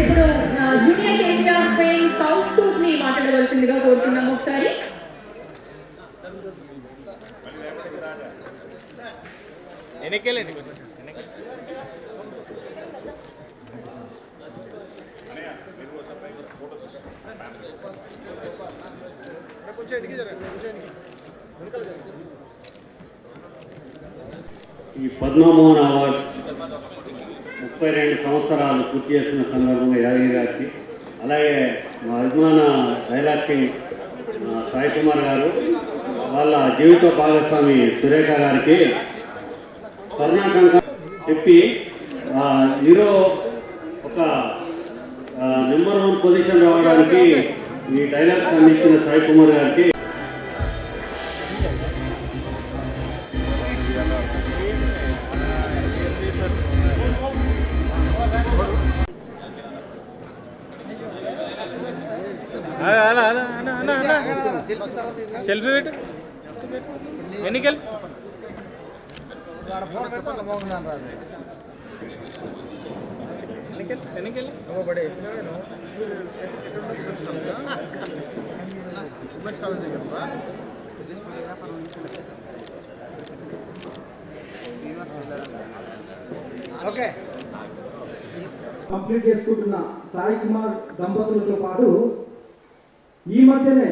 ఇప్పుడు junior KGR pain Kaustubh ని మాట్లాడవలసిందిగా కోరుతున్నాము. ఒకసారి ఈ పద్మమోహన్ అవార్డ్ 32 సంవత్సరాలు పూర్తి చేసిన సందర్భంగా యాదగిరి గారికి, అలాగే మా అభిమాన డైలాగ్ కింగ్ సాయి కుమార్ గారు, వాళ్ళ జీవిత భాగస్వామి సురేఖ గారికి స్వర్ణాకంక చెప్పి హీరో ఒక నెంబర్ 1 పొజిషన్ రావడానికి ఈ డైలాగ్స్ అందించిన సాయి కుమార్ గారికి సెల్ఫీ పెట్టు ఎన్నికల్ ఎన్నికల్ ఓకే కంప్లీట్ చేసుకుంటున్న సాయి కుమార్ దంపతులతో పాటు ఈ మధ్యనే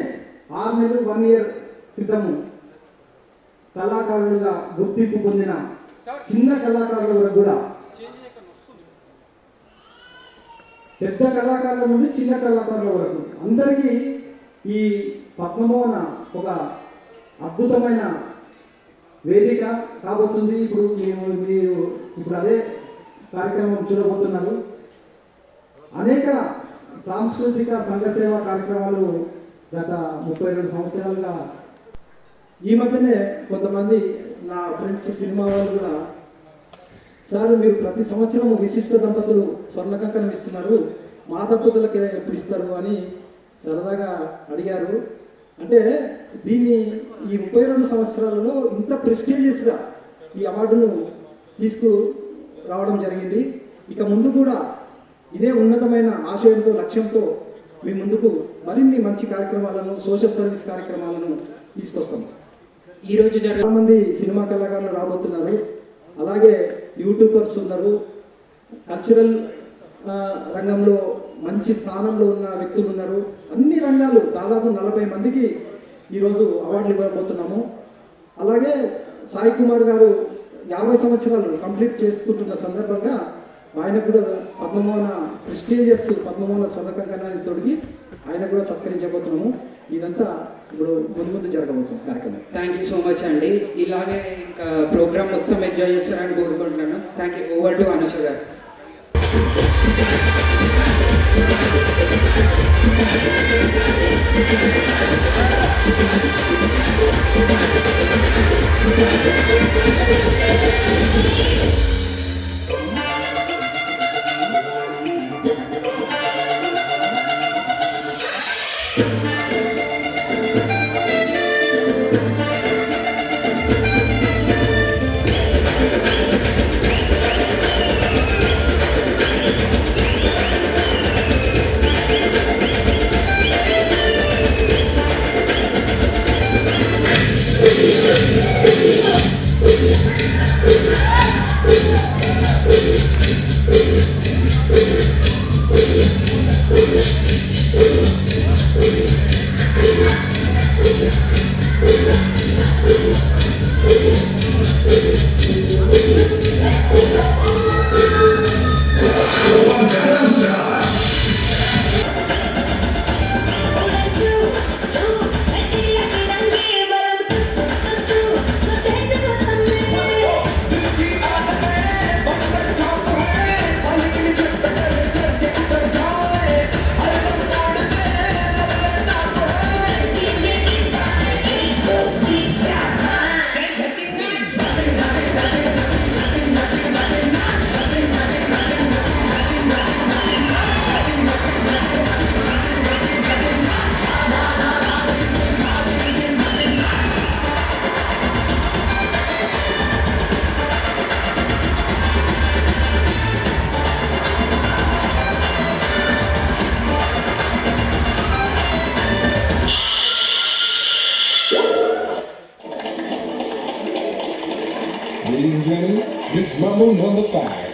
6 నెలలు 1 ఇయర్ క్రితము కళాకారులుగా గుర్తింపు పొందిన చిన్న కళాకారుల వరకు కూడా, పెద్ద కళాకారుల నుండి చిన్న కళాకారుల వరకు అందరికీ ఈ పద్మమోహన ఒక అద్భుతమైన వేదిక కాబోతుంది. మీరు ఇప్పుడు అదే కార్యక్రమం చూడబోతున్నారు. అనేక సాంస్కృతిక సంఘ సేవా కార్యక్రమాలు గత 32 సంవత్సరాలుగా, ఈ మధ్యనే కొంతమంది నా ఫ్రెండ్స్ సినిమా వాళ్ళు కూడా, సార్ మీరు ప్రతి సంవత్సరం విశిష్ట దంపతులు స్వర్ణకంకణం ఇస్తున్నారు, మా దంపతులకి ఎప్పుడు ఇస్తారు అని సరదాగా అడిగారు. అంటే దీన్ని ఈ 32 సంవత్సరాలలో ఇంత ప్రెస్టీజియస్గా ఈ అవార్డును తీసుకురావడం జరిగింది. ఇక ముందు కూడా ఇదే ఉన్నతమైన ఆశయంతో, లక్ష్యంతో మీ ముందుకు మరిన్ని మంచి కార్యక్రమాలను, సోషల్ సర్వీస్ కార్యక్రమాలను తీసుకొస్తాం. ఈరోజు చాలా మంది సినిమా కళాకారులు రాబోతున్నారు, అలాగే యూట్యూబర్స్ ఉన్నారు, కల్చరల్ రంగంలో మంచి స్థానంలో ఉన్న వ్యక్తులు ఉన్నారు. అన్ని రంగాలు దాదాపు 40 మందికి ఈరోజు అవార్డులు ఇవ్వబోతున్నాము. అలాగే సాయి కుమార్ గారు 50 సంవత్సరాలు కంప్లీట్ చేసుకుంటున్న సందర్భంగా ఆయన కూడా పద్మమోహన ప్రెస్టీజియస్ పద్మమోహన స్వర్ణకంకణాన్ని తొడిగి ఆయన కూడా సత్కరించబోతున్నాము. ఇదంతా ఇప్పుడు ముందు జరగబోతుంది కార్యక్రమం. థ్యాంక్ యూ సో మచ్ అండి. ఇలాగే ఇంకా ప్రోగ్రామ్ మొత్తం ఎంజాయ్ చేస్తారని కోరుకుంటున్నాను. Thank you. Over to Anusha గారు. Thank you. Ladies and gentlemen, this Rumble number 5.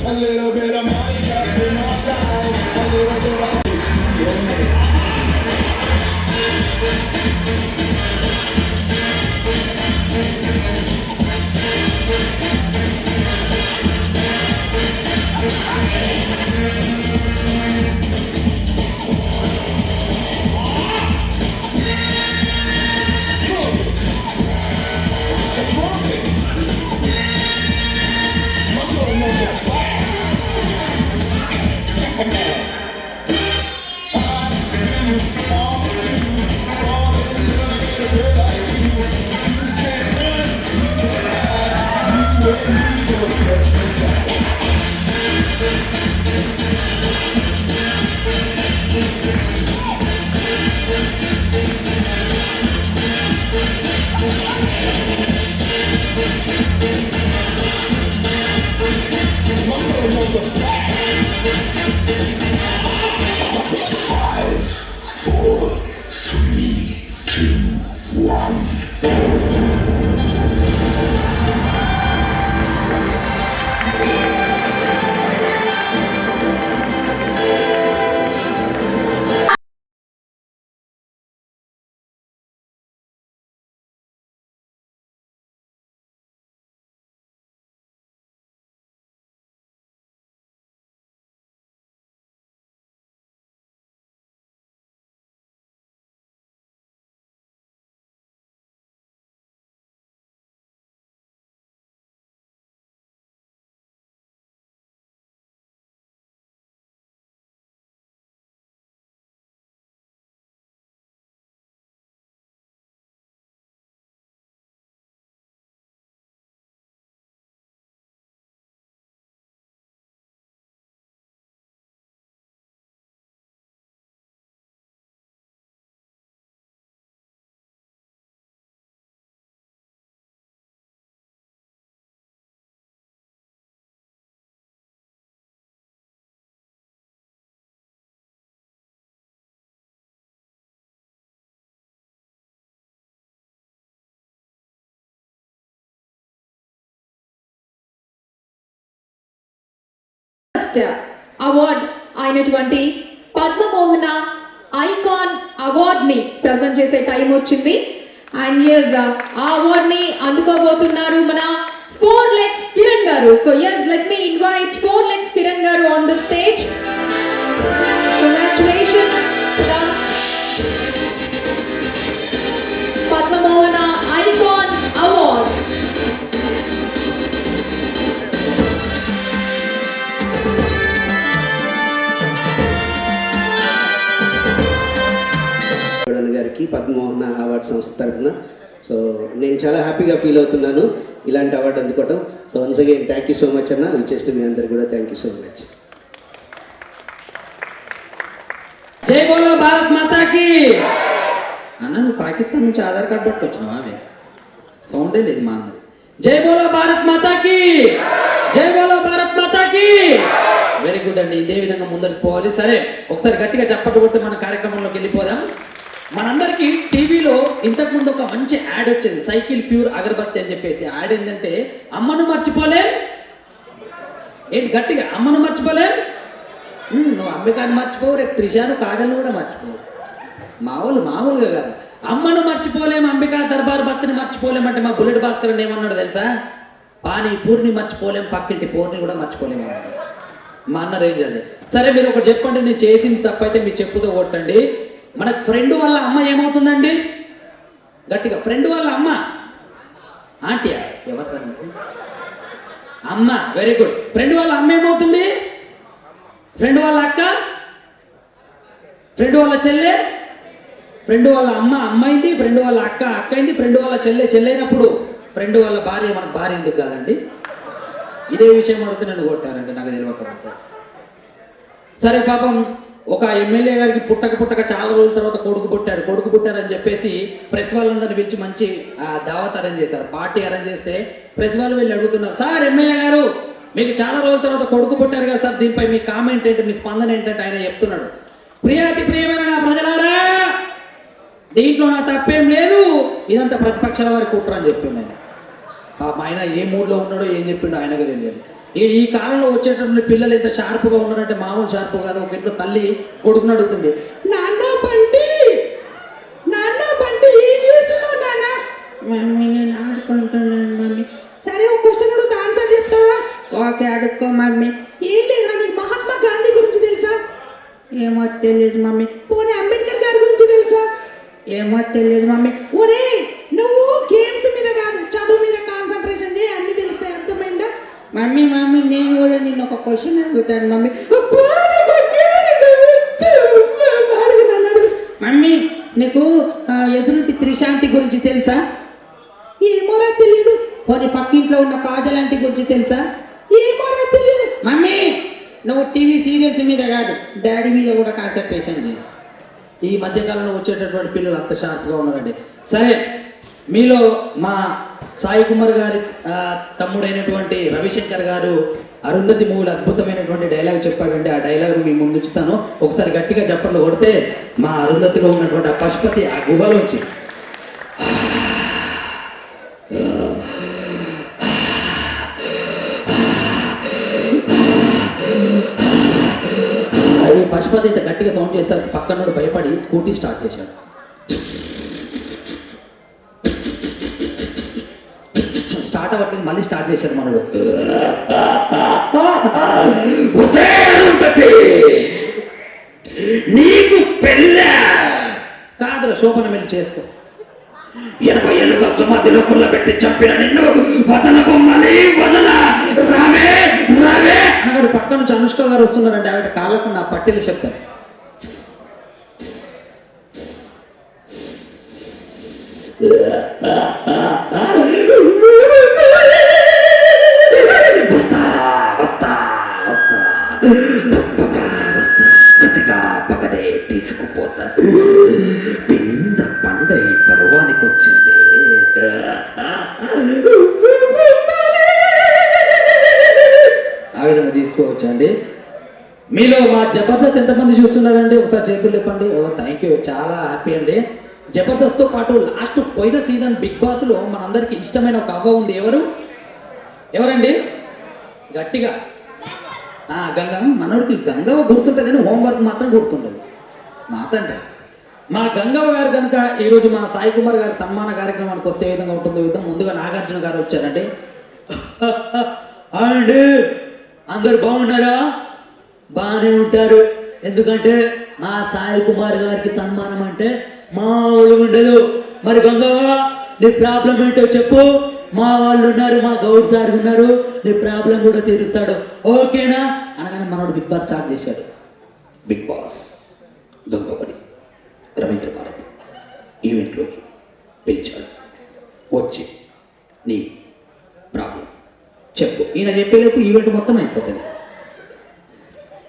A little bit of money just in my life. A little bit of award అయినటువంటి Padmamohana icon award ని present చేసే time వచ్చింది. And ఆ award ని అందుకోబోతున్నారు మన 4 Legs Kiran గారు. So let me invite 4 Legs Kiran గారు on the stage. Congratulations Padmamohana icon award. గారికి పద్మమోహన అవార్డ్ సంస్థ తరఫున సో నేను చాలా హ్యాపీగా ఫీల్ అవుతున్నాను ఇలాంటి అవార్డు అందుకోవటం. So once again thank you so much అన్న. విచ్చేసిన మీ అందరు కూడా థ్యాంక్ యూ సో మచ్. జై బోలో భారత్ మాతాకి. అన్న నువ్వు పాకిస్తాన్ నుంచి ఆధార్ కార్డు పట్టుకొచ్చినావా? అవి సౌండే లేదు మా అన్నది. జై బోలో భారత్ మాతాకి, జై బోలో భారత్ మాతాకి. వెరీ గుడ్ అండి. ఇదే విధంగా ముందరికి పోవాలి. సరే ఒకసారి గట్టిగా చప్పట్లు కొట్టి మన కార్యక్రమంలోకి వెళ్ళిపోదాం. మనందరికీ టీవీలో ఇంతకుముందు ఒక మంచి యాడ్ వచ్చేది, సైకిల్ ప్యూర్ అగరబత్తి అని చెప్పేసి. యాడ్ ఏంటంటే అమ్మను మర్చిపోలేం. ఏంటి గట్టిగా అమ్మను మర్చిపోలేం. నువ్వు అంబికాని మర్చిపోవు, రేపు త్రిషాను కాగలను కూడా మర్చిపోవు. మామూలుగా కాదు. అమ్మను మర్చిపోలేం, అంబికా దర్బార్ భక్తిని మర్చిపోలేం అంటే మా బుల్లెట్ భాస్కర్ ఏమన్నాడు తెలుసా? పానీ పూర్ని మర్చిపోలేం, పక్కింటి పూర్ని కూడా మర్చిపోలేం అన్నాడు. మా అన్న రేంజ్ అది. సరే మీరు ఒకటి చెప్పండి, నేను చేసింది తప్పైతే మీ చెప్పుతో కొట్టండి. మనకు ఫ్రెండ్ వాళ్ళ అమ్మ ఏమవుతుందండి? గట్టిగా ఫ్రెండ్ వాళ్ళ అమ్మ ఆంటీ ఎవరు? అమ్మ. Very good. ఫ్రెండ్ వాళ్ళ అమ్మ ఏమవుతుంది? ఫ్రెండ్ వాళ్ళ అక్క, ఫ్రెండ్ వాళ్ళ చెల్లె, ఫ్రెండ్ వాళ్ళ అమ్మాయింది, ఫ్రెండ్ వాళ్ళ అక్కయింది, ఫ్రెండ్ వాళ్ళ చెల్లెనప్పుడు ఫ్రెండ్ వాళ్ళ భార్య మనకు భార్య ఎందుకు కాదండి? ఇదే విషయం అడిగితే నన్ను కొట్టారండి, నాకు తెలియకపోతే. సరే పాపం ఒక ఎమ్మెల్యే గారికి పుట్టక చాలా రోజుల తర్వాత కొడుకు పుట్టారని చెప్పేసి ప్రెస్ వాళ్ళందరినీ పిలిచి మంచి దావత్ అరేంజ్ చేశారు, పార్టీ అరేంజ్ చేస్తే ప్రెస్ వాళ్ళు వెళ్ళి అడుగుతున్నారు, సార్ ఎమ్మెల్యే గారు మీకు చాలా రోజుల తర్వాత కొడుకు పుట్టారు కదా సార్, దీనిపై మీ కామెంట్ ఏంటి, మీ స్పందన ఏంటంటే ఆయన చెప్తున్నాడు, ప్రియమైన నా ప్రజలారా, దీంట్లో నా తప్పేం లేదు, ఇదంతా ప్రతిపక్షాల వారికి కుట్ర అని చెప్తున్నాను. ఆయన ఏ మూడ్లో ఉన్నాడో ఏం చెప్పిండో ఆయనకు తెలియదు. ఈ కాలంలో వచ్చేటటువంటి పిల్లలు ఎంత షార్ప్గా ఉన్నారంటే మామూలు షార్ప్ కాదు. ఒక ఇంట్లో తల్లి కొడుకుని అడుగుతుంది, నాన్న బంటి ఏం చేస్తున్నావు నాన్న? మమ్మీ నేను ఆడుకుంటున్నాను మమ్మీ. సరే ఒక క్వశ్చన్ అడుగుతా, ఆన్సర్ చెప్తావా? ఓకే అడుక్కో మమ్మీ. ఏం లేదు, నీకు మహాత్మా గాంధీ గురించి తెలుసా? ఏమో తెలియదు మమ్మీ. పోనీ అంబేద్కర్ గారి గురించి తెలుసా? ఏమో తెలియదు మమ్మీ. ఒరే నువ్వు గేమ్స్ మీద కాదు చదువు మీద కాన్సన్ట్రేషన్ చేయి, అన్ని తెలుస్తాయి, అర్థమైందా? మమ్మీ నేను కూడా నిన్ను ఒక క్వశ్చన్ అడుగుతాను మమ్మీ. మమ్మీ నీకు ఎదురుంటి త్రిశాంతి గురించి తెలుసా? ఏమోరా తెలియదు. పోనీ పక్కింట్లో ఉన్న కాజలాంటి గురించి తెలుసా? ఏమోరా తెలియదు. మమ్మీ నువ్వు టీవీ సీరియల్స్ మీద కాదు డాడీ మీద కూడా కాన్సన్ట్రేషన్ చేయి. ఈ మధ్యకాలంలో వచ్చేటటువంటి పిల్లలు అంత షార్ప్గా ఉన్నారండి. సరే, మీలో మా సాయి కుమార్ గారి తమ్ముడైనటువంటి రవిశంకర్ గారు అరుంధతి మూవీలో అద్భుతమైనటువంటి డైలాగ్ చెప్పాడండి. ఆ డైలాగ్ మీ ముందు ఉంచుతాను, ఒకసారి గట్టిగా చప్పట్లు కొడితే మా అరుంధతిలో ఉన్నటువంటి ఆ పశుపతి ఆ గుహలోంచి అది పశుపతి ఇంత గట్టిగా సౌండ్ చేస్తారు, పక్కనోడు భయపడి స్కూటీ స్టార్ట్ చేశాడు. స్టార్ట్ అవ్వట్లేదు, మళ్ళీ స్టార్ట్ చేశాడు మనడు. నీకు పెళ్ళ కాదురా, శోభన వెళ్ళి చేసుకో. 80 ఏళ్ళుగా సమాధిలో పుల్ల పెట్టి చంపిన నిన్ను వదల బొమ్మలి వదల రావే అన్నాడు. పక్క నుంచి అనుష్క గారు వస్తున్నారంటే ఆవిడ కాళ్ళకు నా పట్టీలు చెప్తాను. పగడే తీసుకుపోతా, పింద పండై పర్వానికి వచ్చింది. ఆ విధంగా తీసుకోవచ్చండి. మీలో మా జబర్దస్త్ ఎంతమంది చూస్తున్నారండి? ఒకసారి చేతులు చెప్పండి. థ్యాంక్ యూ, చాలా హ్యాపీ అండి. జబర్దస్త్తో పాటు లాస్ట్ పోయిన సీజన్ బిగ్ బాస్లో మనందరికీ ఇష్టమైన ఒక అవ్వ ఉంది. ఎవరండి? గట్టిగా గంగ. మనోడికి గంగవ్వ గుర్తుంటుంది కానీ హోంవర్క్ మాత్రం గుర్తుండదు. మా గంగవ్వ గారు కనుక ఈరోజు మా సాయి కుమార్ గారి సన్మాన కార్యక్రమానికి వస్తే ఏ విధంగా ఉంటుందో యుద్ధం. ముందుగా నాగార్జున గారు వచ్చారండి. అండి అందరు బాగున్నారా? బాగానే ఉంటారు. ఎందుకంటే మా సాయి కుమార్ గారికి సన్మానం అంటే మామూలుగా ఉండదు. మరి గంగవ్వ నీ ప్రాబ్లం ఏంటో చెప్పు. మా వాళ్ళు ఉన్నారు, మా గౌడ్ సార్ ఉన్నారు, నీ ప్రాబ్లం కూడా తీరుస్తాడు, ఓకేనా అనగానే మనోడు బిగ్ బాస్ స్టార్ట్ చేశాడు. బిగ్ బాస్ గంగవడి రవీంద్ర భారతి ఈవెంట్లోకి పిలిచాడు. వచ్చి నీ ప్రాబ్లం చెప్పు. ఈయన చెప్పేలోపు ఈవెంట్ మొత్తం అయిపోతుంది.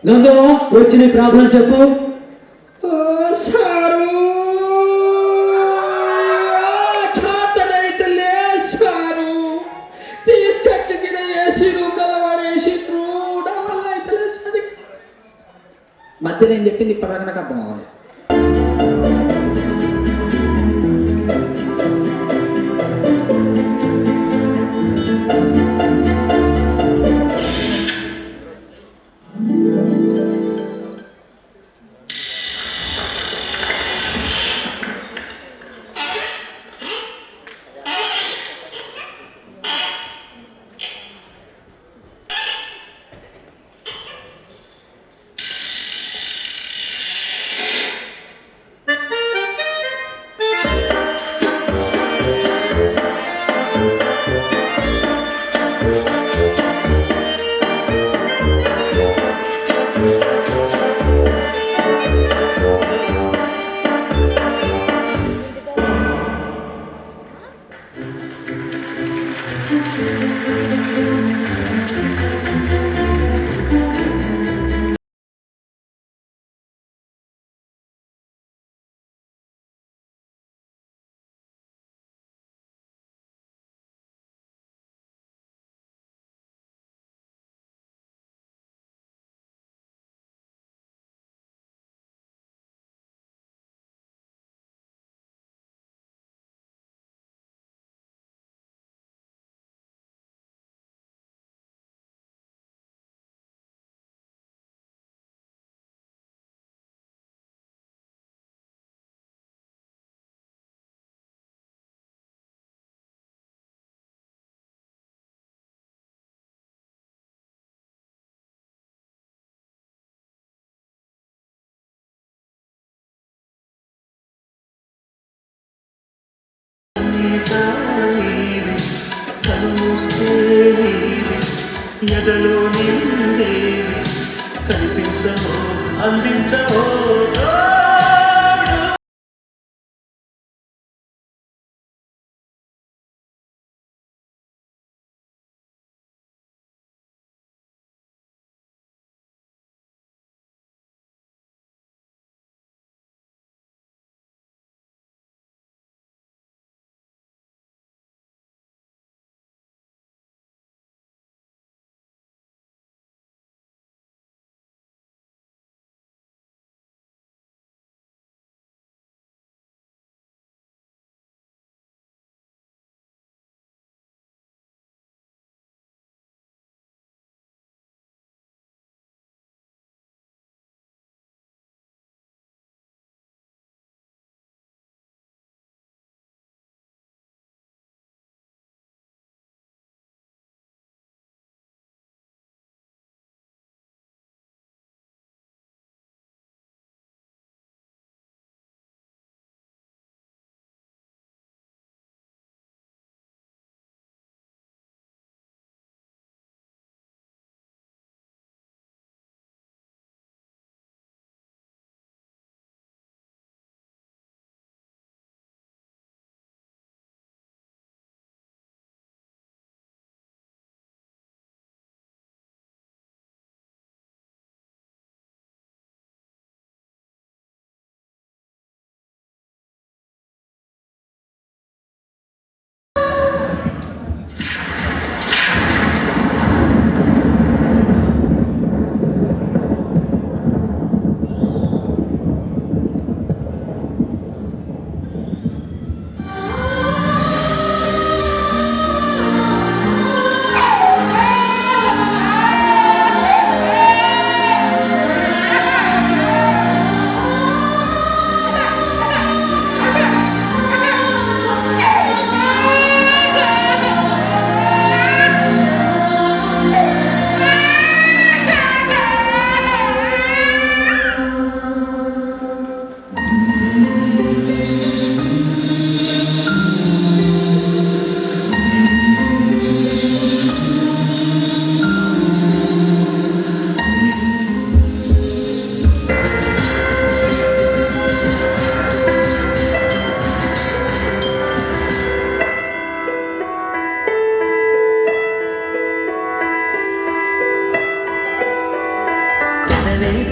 గంగవ్వ వచ్చి నీ ప్రాబ్లం చెప్పు. సారు తీసుకొచ్చి వేసి రూపాయలు వల్ల అయితే మధ్య నేను చెప్పింది ఇప్పటిదాకా నాకు అర్థం అవ్వాలి. ఎదలో నిండే కనిపించవో అందించవో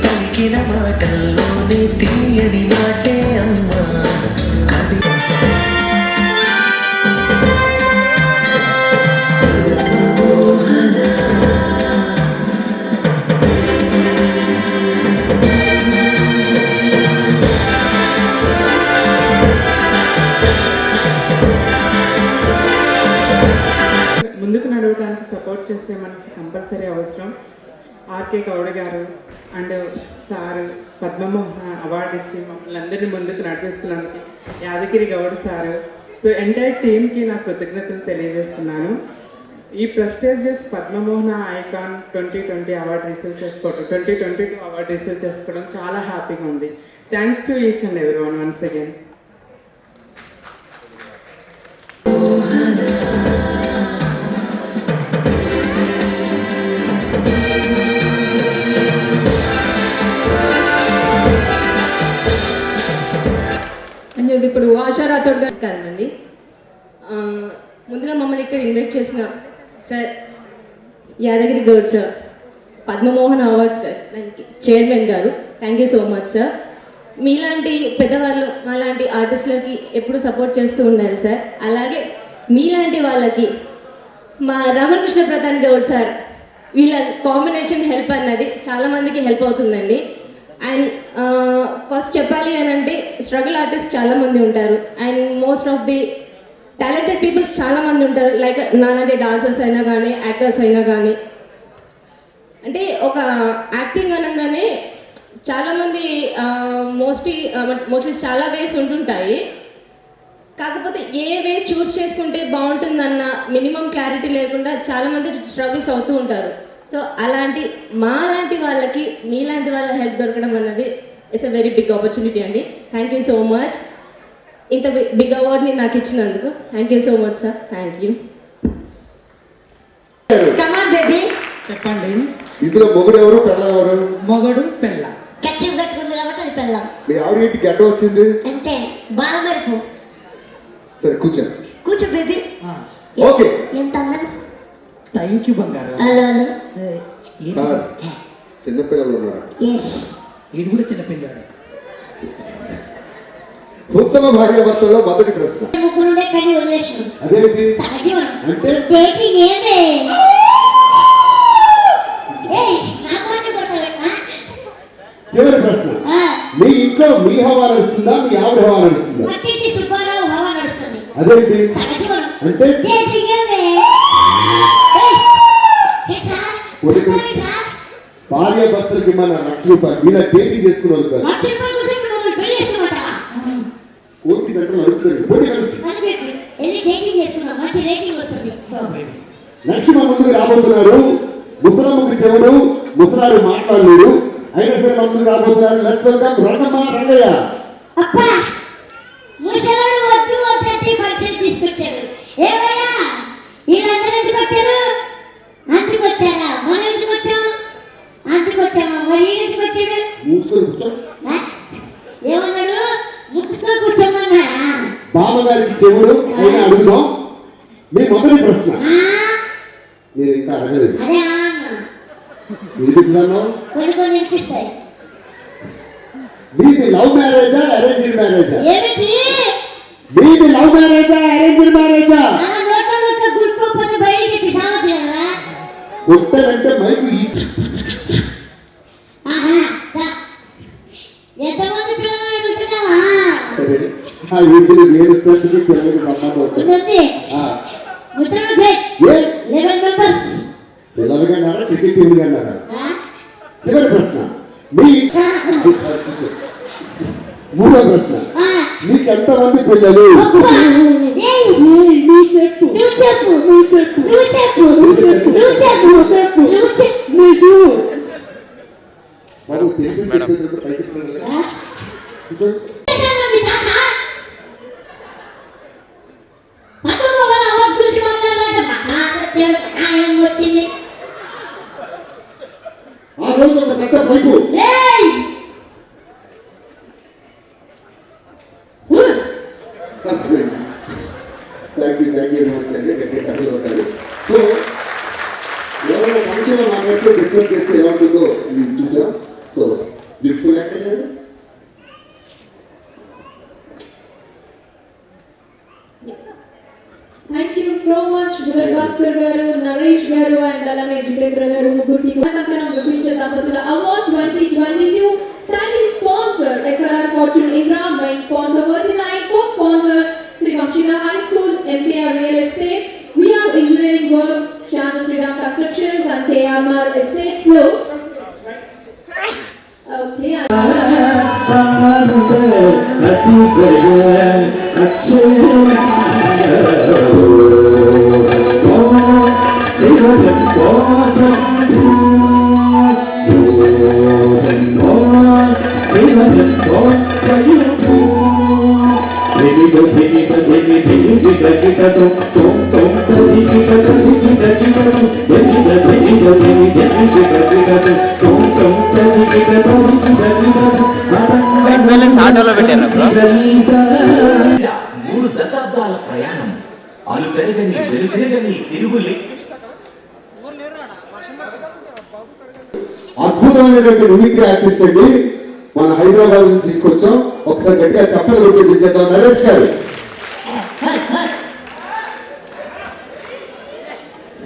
పలికిన మాటల్లోనే తీయని మాటే అమ్మా అది ముందుకు నడవడానికి సపోర్ట్ చేస్తే మనసు కంపల్సరీ అవసరం. ఆర్కే గౌడ గారు అండ్ సార్ పద్మమోహన అవార్డు ఇచ్చి మమ్మల్ని అందరినీ ముందుకు నడిపిస్తున్నందుకు Yadagiri Goud sir, so entire టీమ్కి నా కృతజ్ఞతలు తెలియజేస్తున్నాను. ఈ prestigious Padmamohana icon 2020 award receive చేసుకోవడం, 2022 అవార్డు రిసీవ్ చేసుకోవడం చాలా హ్యాపీగా ఉంది. Thanks to each and every one once again. ఇప్పుడు ఆశా రాథోడ్ గారు. నమస్కారం అండి. ముందుగా మమ్మల్ని ఇక్కడ ఇన్వైట్ చేసిన sir Yadagiri Goud sir, Padma Mohan awards గారు దానికి చైర్మన్ గారు, thank you so much sir. మీలాంటి పెద్దవాళ్ళు మాలాంటి ఆర్టిస్టులకి ఎప్పుడు సపోర్ట్ చేస్తూ ఉన్నారు సార్. అలాగే మీలాంటి వాళ్ళకి మా రామకృష్ణ ప్రధాన్ గౌడ్ సార్ వీళ్ళ కాంబినేషన్ హెల్ప్ అన్నది చాలామందికి హెల్ప్ అవుతుందండి. అండ్ ఫస్ట్ చెప్పాలి అని అంటే స్ట్రగుల్ ఆర్టిస్ట్ చాలామంది ఉంటారు and most of the talented peoples చాలామంది ఉంటారు. లైక్ నాలాంటి డాన్సర్స్ అయినా కానీ యాక్టర్స్ అయినా కానీ, అంటే ఒక యాక్టింగ్ అనగానే చాలామంది మోస్ట్లీ చాలా వేస్ ఉంటుంటాయి. కాకపోతే ఏ వే చూస్ చేసుకుంటే బాగుంటుందన్న మినిమం క్లారిటీ లేకుండా చాలామంది స్ట్రగుల్స్ అవుతూ ఉంటారు. సో అలాంటి మాలాంటి వాళ్ళకి మీలాంటి వాళ్ళ హెల్ప్ దొరకడం అన్నది it's a very big opportunity అండి. Thank you so much. ఇంత బిగ్ అవార్డ్ని నాకు ఇచ్చినందుకు thank you so much sir. Thank you. Come on, baby. చెప్పండి. ఇందులో మొగుడు ఎవరు పెళ్ళ ఎవరు? మొగడు పెళ్ళ. కచ్చి పెట్టుకుంది కాబట్టి అది పెళ్ళాం. మీ ఆవిడ ఏంటి గడ్డ వచ్చింది? అంటే బాగా వరకు సరే కూర్చోండి. కూర్చో బేబీ. ఓకే. ఎంత అందం. థ్యాంక్ యూ బంగారు. హలో సార్ చిన్నపిల్లలు ఉన్నారు. ఎస్. ఈడు కూడా చిన్న పిల్లాడు. ఉత్తమ భార్యాభర్తల్లో మొదటి ప్రశ్న. ముగ్గురుండే కానీ వదిలేసాం. అదేంటి సహజం. అంటే? డేటింగ్ ఏమే? ఏయ్ నా మాట కొడతావా? చివరి ప్రశ్న. మీ ఇంట్లో మీ హవా నడుస్తుందా, మీ ఆవిడ హవా నడుస్తుందా? పక్కింటి సుబ్బారావు హవా నడుస్తుంది. అదేంటి సహజం. అంటే? డేటింగ్ ఏమే? భార్యాభర్తలకి మన ₹1,00,000 మీలా డేటింగ్ చేసుకునే వాళ్ళు కాదు. పెళ్లి చేసుకుంటావా? ఓకే సెంటర్ అడుగుతుంది. పోటీ కలిసి వెళ్ళి డేటింగ్ చేసుకున్నాం. మంచి రేటింగ్ వస్తుంది. నెక్స్ట్ మా ముందుకు రాబోతున్నారు ముసలమ్మకి చెవుడు, ముసలాడు మాట్లాడలేడు, అయినా సరే మా ముందుకు రాబోతున్నారు. Let's welcome Rangamma Rangayya. అప్పా ముసలాడు వద్దు వద్దంటే ఫంక్షన్ తీసుకొచ్చారు. ఏమైనా వీళ్ళందరూ ఎందుకు వచ్చారు? అందుకు వచ్చారా? మనం ఎందుకు వచ్చాం? అందుకు వచ్చామా? మరి ఎందుకు వచ్చాడు? మూసుకొని కూర్చో. ఏమన్నాడు? ముక్కుసుకొని కూర్చోమన్నాడా? బామ్మగారికి చెవుడు అయినా అడుగుదాం. మీ మొదటి ప్రశ్న నేను ఇంకా అడగలేదు. అదే వినిపించాను. కొన్ని వినిపిస్తాయి. మీది లవ్ మ్యారేజా అరేంజ్డ్ మ్యారేజా? ఏమిటి? మీది లవ్ మ్యారేజా అరేంజ్డ్ మ్యారేజా? నోట గుర్తుపోతే బయటికి సాగదు కదా. కొట్టారంటే మైకు ఎంతమంది పిల్లలు అడుగుతున్నావా? సరే ఆ ఏజ్ని వేరు స్థాయికి పిల్లలకి సంబంధం ఉంది. ముసలి బ్రేక్ 11 మెంబర్స్. పిల్లలుగా అన్నారా క్రికెట్ టీమ్ అన్నారా? చివరి ప్రశ్న. మీ మూడో ప్రశ్న. మీకు ఎంతమంది పిల్లలు? బాబు తెలుగు చెప్పేటప్పుడు పైకి వచ్చింది. ఆ రోజు ఒక పెద్ద pipe thank you very much అండి. గట్టిగా చక్కలు కొట్టాలి. సో ఎవరైనా ఫంక్షన్లో మాట్లాడితే డిస్కస్ చేస్తే ఎలా ఉంటుందో మీరు చూసాం. సో బ్యూటిఫుల్ యాక్టర్ లేదు. Thank you so much bullet Bhaskar గారు, నరేష్ గారు అండ్ అలానే జితేంద్ర గారు ముగ్గురికి కంకణం విశిష్ట దంపతుల award 2022. Thank you sponsor XRR Fortune India, main sponsor 39, co-sponsor Sri Vamshida High School, MKR Real Estates, VR Engineering Works, Shana Sridham Constructions and KMR Estates Low. Okay. ఆటోలో పెట్టాను బ్రో. 3 దశాబ్దాల ప్రయాణం అలు పెరగని వెలుతిరగని తిరుగులే. అద్భుతమైనటువంటి మిమిక్రీ ఆర్టిస్ట్ అండి. మన హైదరాబాద్ నుంచి తీసుకొచ్చాం. ఒకసారి గట్టిగా చప్పలు కొట్టి దించేద్దాం. నరేష్ గారు.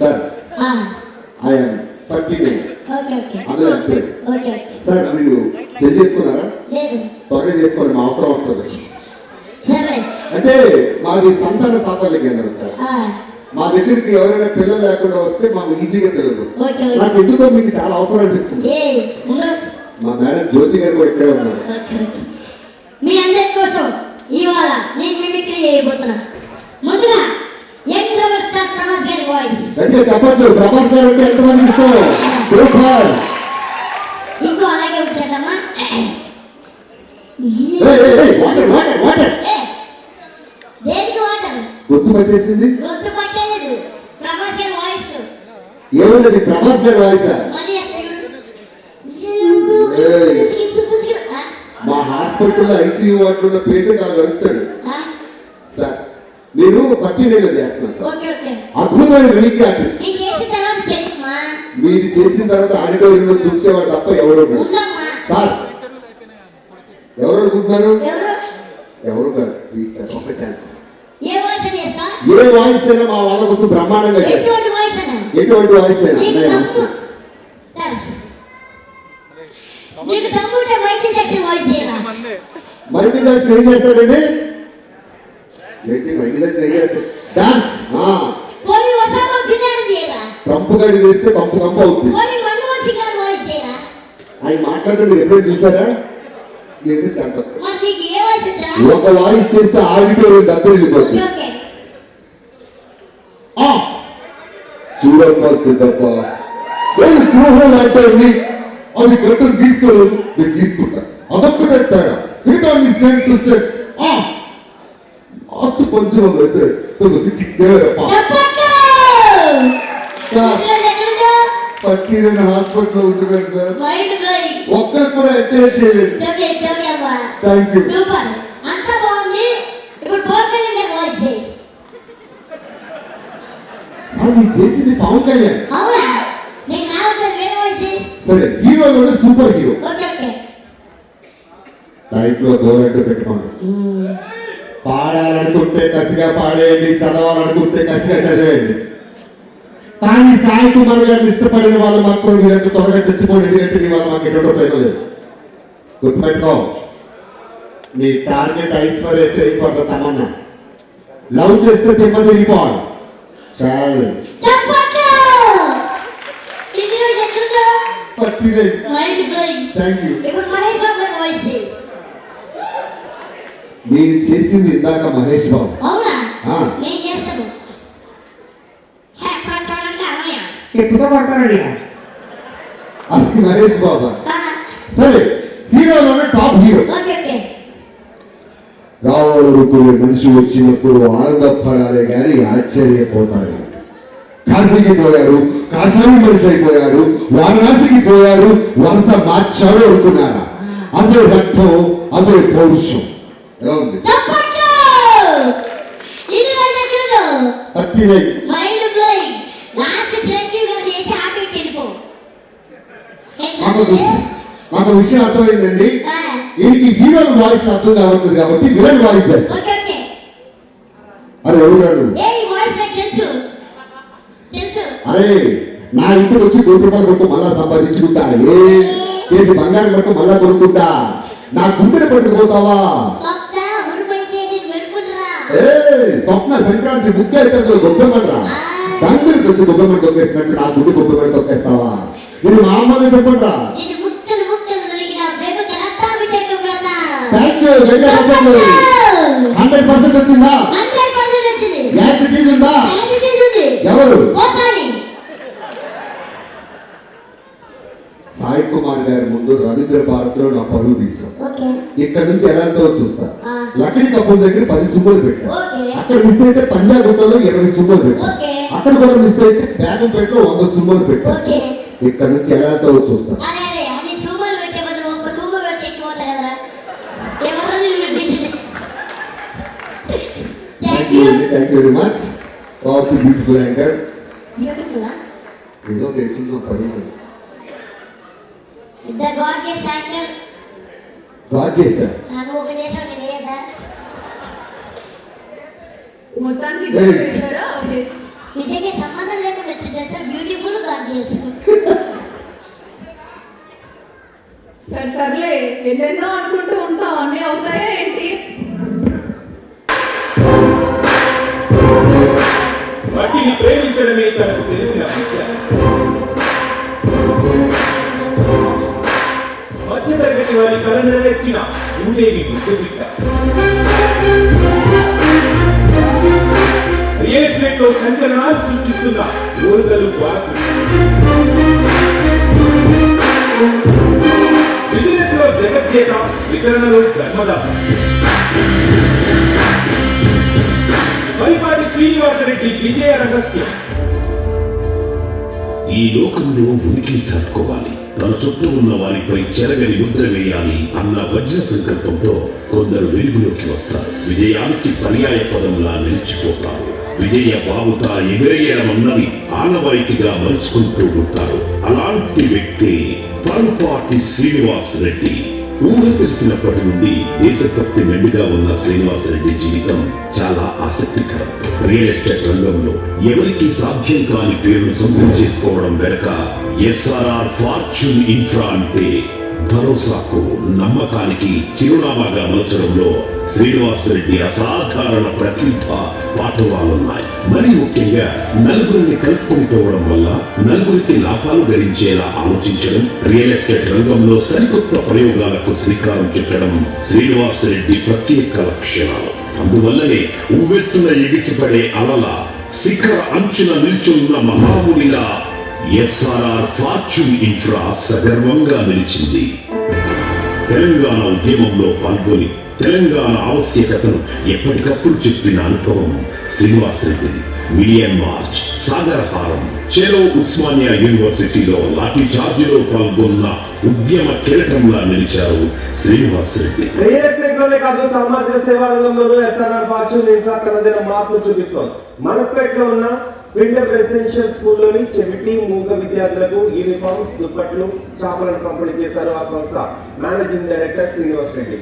Sir I'm 39. అందులో సార్ మీరు పెళ్లి చేసుకున్నారా? త్వరగా చేసుకోండి, మా అవసరం వస్తుంది. అంటే మాది సంతాన సాఫల్య కేంద్రం సార్. మా దగ్గరికి ఎవరైనా పిల్లలు లేకుండా వస్తే మాకు ఈజీగా పిల్లలు. నాకు ఎందుకో మీకు చాలా అవసరం అనిపిస్తుంది. మా మేడం జ్యోతి గారు కూడా ఇక్కడే ఉన్నారు. మీ అందరి కోసం ఇవాళ నేను మిమిక్రీ చేయబోతున్నా. ముందుగా యంగ్ రెబల్ స్టార్ ప్రభాస్ గారి వాయిస్. అంటే చెప్పండి, ప్రభాస్ గారు అంటే ఎంతమంది ఇష్టం? సూపర్. ఇంకో అలాగే వచ్చాడమ్మా. దేనికి వాటర్? గొంతు పట్టేసింది. గొంతు పట్టలేదు. ప్రభాస్ గారి వాయిస్ ఏమున్నది ప్రభాస్ గారి వాయిసా? ఏయ్, మా హాస్పిటల్లో ఐసీయూ వార్డులో పేషెంట్ అలా కలుస్తాడు సార్. నేను 39 చేస్తున్నా సార్. అద్భుతమైన యూనిక్ ఆర్టిస్ట్. మీది చేసిన తర్వాత ఆడిటోరియంలో దుర్చేవాడు తప్ప ఎవరు సార్? ఎవరు అనుకుంటున్నారు? ఎవరు కాదు. ప్లీజ్ సార్, ఒక ఛాన్స్. ఏ వాయిస్ అయినా మా వాళ్ళ కోసం బ్రహ్మాండంగా చేస్తారు. ఎటువంటి వాయిస్ అయినా మైకిల్ జాక్సన్ ఏం చేస్తాడండి? ఏంటి మైకిల్ జాక్సన్ ఏం చేస్తాడు? డాన్స్. పంపు గడి చేస్తే పంపు కంపు అవుతుంది. ఆయన మాట్లాడటం మీరు ఎప్పుడైనా చూసారా? నేను చంప ఒక వాయిస్ చేస్తే ఆడిటోరియం దగ్గర వెళ్ళిపోతుంది. చూడమ్మా సిద్ధప్ప, నేను సింహం అంటే అది గట్టును గీసుకోరు, నేను గీసుకుంటా. అదొక్కటే తేడా. మిగతా మీ సెంట్ టు సెంట్ లాస్ట్ కొంచెం అయితే పక్కన హాస్పిటల్లో ఉంటున్నాను సార్. ఒక్కరు కూడా ఎంకరేజ్ చేయలేదు. Thank you. సార్ మీరు చేసింది పవన్ కళ్యాణ్. సరే, హీరోలోనే సూపర్ హీరో. లైఫ్ లో గోరంటూ పెట్టుకోండి. పాడాలనుకుంటే కసిగా పాడేయండి, చదవాలనుకుంటే కసిగా చదివేయండి. కానీ సాయి కుమార్ గారిని ఇష్టపడిన వాళ్ళు మాత్రం మీరెంత త్వరగా చచ్చిపోండి. ఎందుకంటే మీ వాళ్ళు మాకు ఎటువంటి ఉపయోగం లేదు. గుర్తుపెట్టుకో, నీ టార్గెట్ ఐశ్వర్య అయితే ఇంకొక తమన్నా. లవ్ చేస్తే తిమ్మ తిరిగిపోవాలి. చాలు. Thank you. నేను చేసింది ఇందాక మహేష్ బాబు. చెప్పుతో పడతానండి. అది మహేష్ బాబా. సరే, హీరోలోనే టాప్ హీరో. రావణుడికి మనిషి వచ్చినప్పుడు ఆనందపడాలే కానీ ఆశ్చర్యపోతారు. కాశీకి పోయాడు, కాశీ మనిషి అయిపోయాడు. వారణాసికి పోయాడు, వరుస మార్చాడు అనుకున్నారా? అదే రక్తం, అదే పౌరుషం. ఎలా ఉంది? నాకు విషయం అర్థమైందండి. వీడికి హీరో వాయిస్ అర్థం కావట్లేదు కాబట్టి విలన్ వాయిస్ చేస్తాను. అరే ఎవరు? అరే, నా ఇంటికి వచ్చి ₹100 కొట్టు మళ్ళా సంపాదించుకుంటా. కేజీ బంగారం పట్టు మళ్ళా కొనుక్కుంటా. నా గుండెని పట్టుకుపోతావా? స్వప్న సంక్రాంతి ముగ్గెడుతుందో గొప్పమంటరా? తండ్రి వచ్చి గొప్పమంట తొక్కేసినట్టు నా గుండె గొప్పమంట తొక్కేస్తావా? మీరు మా అమ్మని చెప్పండిరా. Thank you. 100% వచ్చిందా? ఉందా? ఎవరు? సాయి కుమార్ గారి ముందు రవీంద్ర భారతిలో నా పరువు తీసాం. ఇక్కడ నుంచి ఎలాంతో చూస్తా. లక్కడి కప్పుల దగ్గర 10 సుమ్ములు పెట్టా. అక్కడ మిస్ అయితే పంజాగుట్టలో 20 సుమ్ములు పెట్టా. అక్కడ కూడా మిస్ అయితే బేగంపేటలో 100 సుమ్ములు పెట్టా. ఇక్కడ నుంచి ఎలాంతో చూస్తా. Thank you very much. Beautiful anchor. ఏదో దేశంలో పడింది. గాడ్ చేశారు. నిజంగా సంబంధం లేకుండా వచ్చింది సార్. బ్యూటిఫుల్ గాడ్ చేశారు. సర్లే, ఎన్నెన్నో అనుకుంటూ ఉంటాం, అన్నీ అవుతాయా ఏంటి? వాటిని ప్రేమించడమే తనకు తెలిసిన విషయం. మధ్యతరగతి వారి కళ నెరవేర్చిన ఉండేవి గుర్తుపిట్ట. రియల్ ఎస్టేట్ లో సంచలనాలు సృష్టిస్తున్న ఓరుగలు వార్తలు. బిజినెస్ లో జగజ్జేత, వితరణలో ధర్మదాత. పరిపాటి శ్రీనివాసరెడ్డి విజయ రహస్యం. ఈ లోకంలో ఉనికిని చాటుకోవాలి, తన చుట్టూ ఉన్న వారిపై చెరగని ముద్ర వేయాలి అన్న వజ్ర సంకల్పంతో కొందరు వెలుగులోకి వస్తారు. విజయానికి పర్యాయ పదంలా నిలిచిపోతారు. విజయ బావుట ఎగిరేయడమన్నది ఆనవాయితీగా మలుచుకుంటూ ఉంటారు. అలాంటి వ్యక్తి పరుపాటి శ్రీనివాస్ రెడ్డి. ఊహ తెలిసినప్పటి నుండి దేశభక్తి మెండుగా ఉన్న శ్రీనివాస్ రెడ్డి జీవితం చాలా ఆసక్తికరం. రియల్ ఎస్టేట్ రంగంలో ఎవరికి సాధ్యం కాని పేరును సొంతం చేసుకోవడం వెనుక ఎస్ఆర్ఆర్ ఫార్చ్యూన్ ఇన్ఫ్రా అంటే భరోసాకు, నమ్మకానికి చిరునామాగా మలచడంలో శ్రీనివాస్ రెడ్డి అసాధారణ ప్రతిభ పాఠవాలున్నాయి. మరీ ముఖ్యంగా నలుగురిని కలుపుకొని పోవడం వల్ల నలుగురికి లాభాలు గడించేలా ఆలోచించడం, రియల్ ఎస్టేట్ రంగంలో సరికొత్త ప్రయోగాలకు శ్రీకారం చుట్టడం శ్రీనివాస్ రెడ్డి ప్రత్యేక లక్షణాలు. అందువల్లనే ఉవ్వెత్తున ఎగిసిపడే అలల శిఖర అంచున నిల్చున్న మహామునిలా ఎస్ఆర్ఆర్ ఫార్చ్యూన్ ఇన్ఫ్రా సగర్వంగా నిలిచింది. తెలంగాణ ఉద్యమంలో పాల్గొని తెలంగాణ ఆవశ్యకతను ఎప్పటికప్పుడు చెప్పిన అనుభవం శ్రీనివాస్ రెడ్డిది. మిలియన్ మార్చ్, సాగర్ హారం, చెరో ఉస్మానియా యూనివర్సిటీలో లాఠీ చార్జిలో పాల్గొన్న ఉద్యమ కిరటంలా నిలిచారు శ్రీనివాస్ రెడ్డి. రియల్ ఎస్టేట్ లోనే కాదు, సామాజిక సేవా రంగంలోనూ ఎస్ఆర్ఆర్ ఫార్చ్యూన్ ఇన్ఫ్రా తనదైన మార్పును చూపిస్తోంది. మలక్పేటలో ఉన్న ఫిల్డర్ రెసిడెన్షియల్ స్కూల్లోని చెవిటి మూగ విద్యార్థులకు యూనిఫామ్స్, దుప్పట్లు, చాపలను పంపిణీ చేశారు ఆ సంస్థ managing director Srinivas Reddy.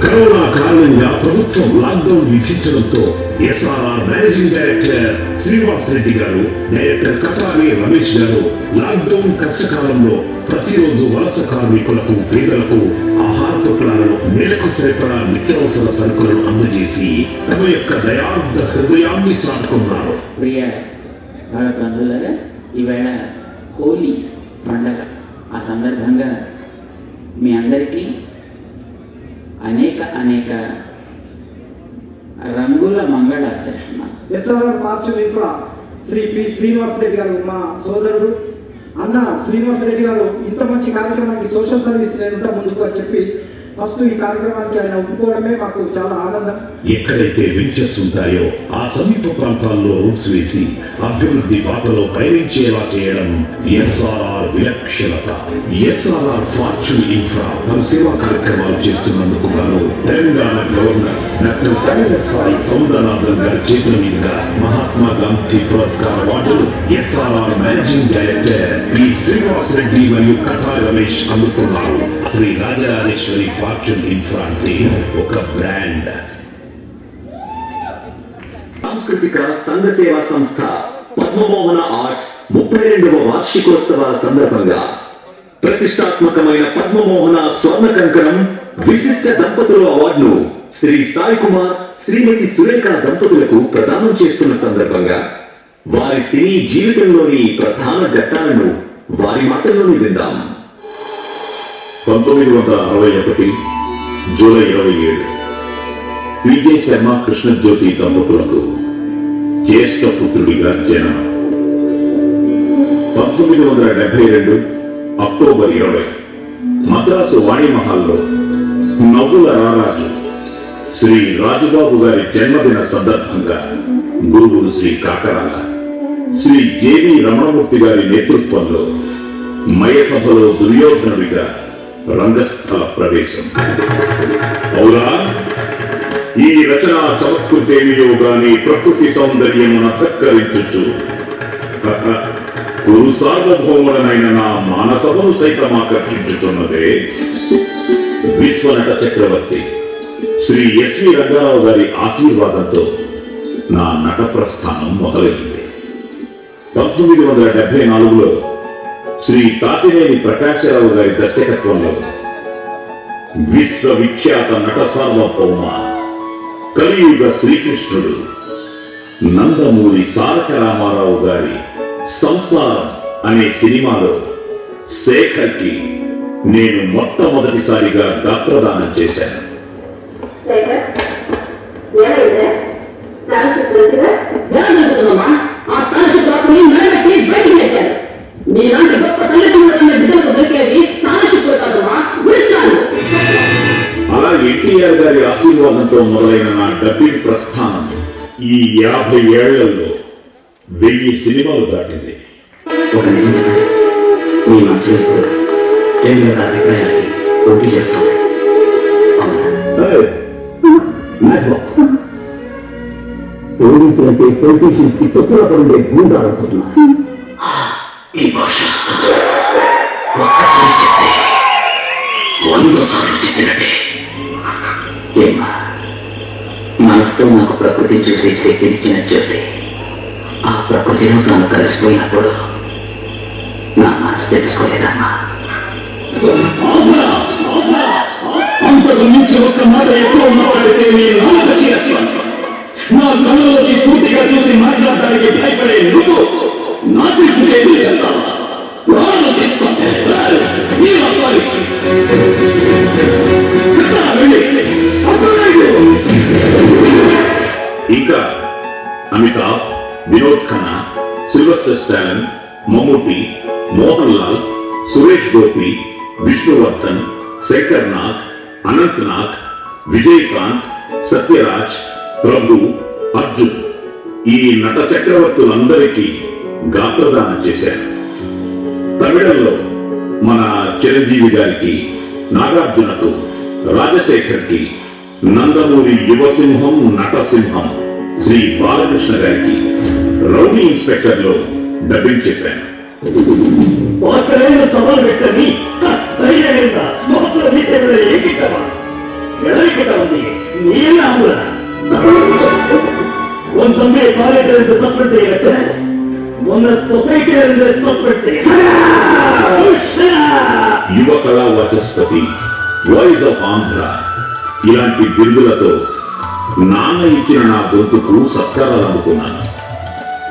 Corona కారణంగా ప్రభుత్వం లాక్డౌన్ విధించడంతో SRR managing director Srinivas Reddy గారు, డైరెక్టర్ కటారి రమేష్ గారు లాక్డౌన్ కష్టకాలంలో ప్రతిరోజు వలస కార్మికులకు, పేదలకు ఆహార పొట్లాలను, నెలకు సరిపడా నిత్యావసర సరుకులను అందజేసి తమ యొక్క దయార్థ హృదయాన్ని చాటుకున్నారు. ప్రియ బంధువులారా, ఈవేళ హోలీ పండగ. ఆ సందర్భంగా మీ అందరికీ అనేక రంగుల మంగళాశాసనం. SRR fortune infra Shri P Srinivas Reddy గారు మా సోదరుడు. అన్న శ్రీనివాస్ రెడ్డి గారు ఇంత మంచి కార్యక్రమానికి సోషల్ సర్వీస్ నేను ముందుకు అని చెప్పి ఫస్ట్ ఈ కార్యక్రమానికి ఆయన ఒప్పుకోవడమే మాకు చాలా ఆనందం. ఎక్కడైతే వెంచర్స్ ఉంటాయో ఆ సమీప ప్రాంతాల్లో రూట్స్ వేసి అభివృద్ధి బాటలో పయనించేలా చేయడం ఎస్ఆర్ఆర్ విలక్షణత. ఎస్ఆర్ఆర్ ఫార్చ్యూన్ ఇన్ఫ్రా తమ సేవా కార్యక్రమాలు చేస్తున్నందుకు గాను తెలంగాణ గవర్నర్ డాక్టర్ తమిళసాయి సౌందరరాజన్ గారి చేతుల మీదుగా మహాత్మా గాంధీ పురస్కార అవార్డులు SRR managing director P Srinivas Reddy మరియు కటా రమేష్ అందుకున్నారు. శ్రీ రాజరాజేశ్వరి ఫార్చ్యూన్ ఇన్ఫ్రా అంటే ఒక బ్రాండ్. సాంస్కృతిక సంఘ సేవా సంస్థ పద్మమోహన ఆర్ట్స్ 32వ వార్షికోత్సవాల సందర్భంగా ప్రతిష్టాత్మకమైన పద్మమోహన స్వర్ణ కంకణం విశిష్ట దంపతుల అవార్డును శ్రీ సాయి కుమార్, శ్రీమతి సురేఖ దంపతులకు ప్రదానం చేస్తున్న సందర్భంగా వారి సినీ జీవితంలోని ప్రధాన ఘట్టాలను వారి మాటల్లోనే విందాం. 1961 జూలై 27 పిజే శర్మ కృష్ణజ్యోతి దంపతులకు జ్యేష్ఠ పుత్రుడిగా జననం. 1972 అక్టోబర్ 20 మద్రాసు వాణిమహల్లో నవ్వుల రారాజు శ్రీ రాజుబాబు గారి జన్మదిన సందర్భంగా గురువులు శ్రీ కాకరాల, శ్రీ జేవి రమణమూర్తి గారి నేతృత్వంలో మయసభలో దుర్యోధనుడిగా రంగస్థల ప్రవేశం. అవునా, ఈ రచన చమత్కృతేమియో గాని ప్రకృతి సౌందర్యమున ధక్కరించుచు గురు సార్వభౌముడనైన నా మానసమును సైతం ఆకర్షించుతున్నదే. విశ్వనట చక్రవర్తి శ్రీ ఎస్వి రంగారావు గారి ఆశీర్వాదంతో నా నట ప్రస్థానం మొదలైంది. 1974లో శ్రీ తాతినేని ప్రకాశరావు గారి దర్శకత్వంలో విశ్వవిఖ్యాత నట సార్వభౌమ కలియుగ శ్రీకృష్ణుడు నందమూరి తారక రామారావు గారి సంసారం అనే సినిమాలో శేఖర్కి నేను మొట్టమొదటిసారిగా గాత్రదానం చేశాను. అలా ఎన్టీఆర్ గారి ఆశీర్వాదంతో మొదలైన నా డబ్బింగ్ ప్రస్థానం ఈ 50 ఏళ్లలో 1000 సినిమాలు దాటింది. ఒక నిజం చెప్పండి, మీ మనసు ఇప్పుడు రెండు రకాల అభిప్రాయాలకి పోటీ చేస్తుంది. పోలీసులకి పొలిటీషియన్స్ కి తొత్తులపడుండే గూండాలనుకుంటున్నా. ఈ భాష ఒక్కసారి చెప్తే 100 సార్లు చెప్పినట్టే. ఏమా, మనసుతో నాకు ప్రకృతి చూసే శక్తినిచ్చిన జ్యోతి ఆ ప్రకృతిలో తాను కలిసిపోయినప్పుడు నా మనసు తెలుసుకోలేదమ్మా. అంతకు మించి ఒక్క మాట ఎక్కువ మాట్లాడితే నేను నా కళ్ళలోకి సూటిగా చూసి మాట్లాడడానికి భయపడే నువ్వు నా తిరుగుతే చెప్తావా? ఇంకా అమితాబ్, వినోద్ ఖన్నా, సిల్వస్టర్ స్టాలిన్, మమ్ముట్టి, మోహన్ లాల్, సురేష్ గోపి, విష్ణువర్ధన్, శేఖర్ నాగ్, అనంత్ నాగ్, విజయకాంత్, సత్యరాజ్, ప్రభు, అర్జున్ ఈ నట చక్రవర్తులందరికీ గాత్రదానం చేశారు. తమిళంలో మన చిరంజీవి గారికి, నాగార్జునకు, రాజశేఖర్ కి, నందమూరి యువసింహం నటసింహం శ్రీ బాలకృష్ణ గారికి రౌడీ ఇన్స్పెక్టర్ లో డబ్బింగ్ చెప్పాను. సవాల్ పెట్టని యువ కళా వాచస్పతి, వాయిస్ ఆఫ్ ఆంధ్ర ఇలాంటి బిరుదులతో నాన్న ఇచ్చిన నా గొంతుకు సత్కారాలు అందుకున్నాను.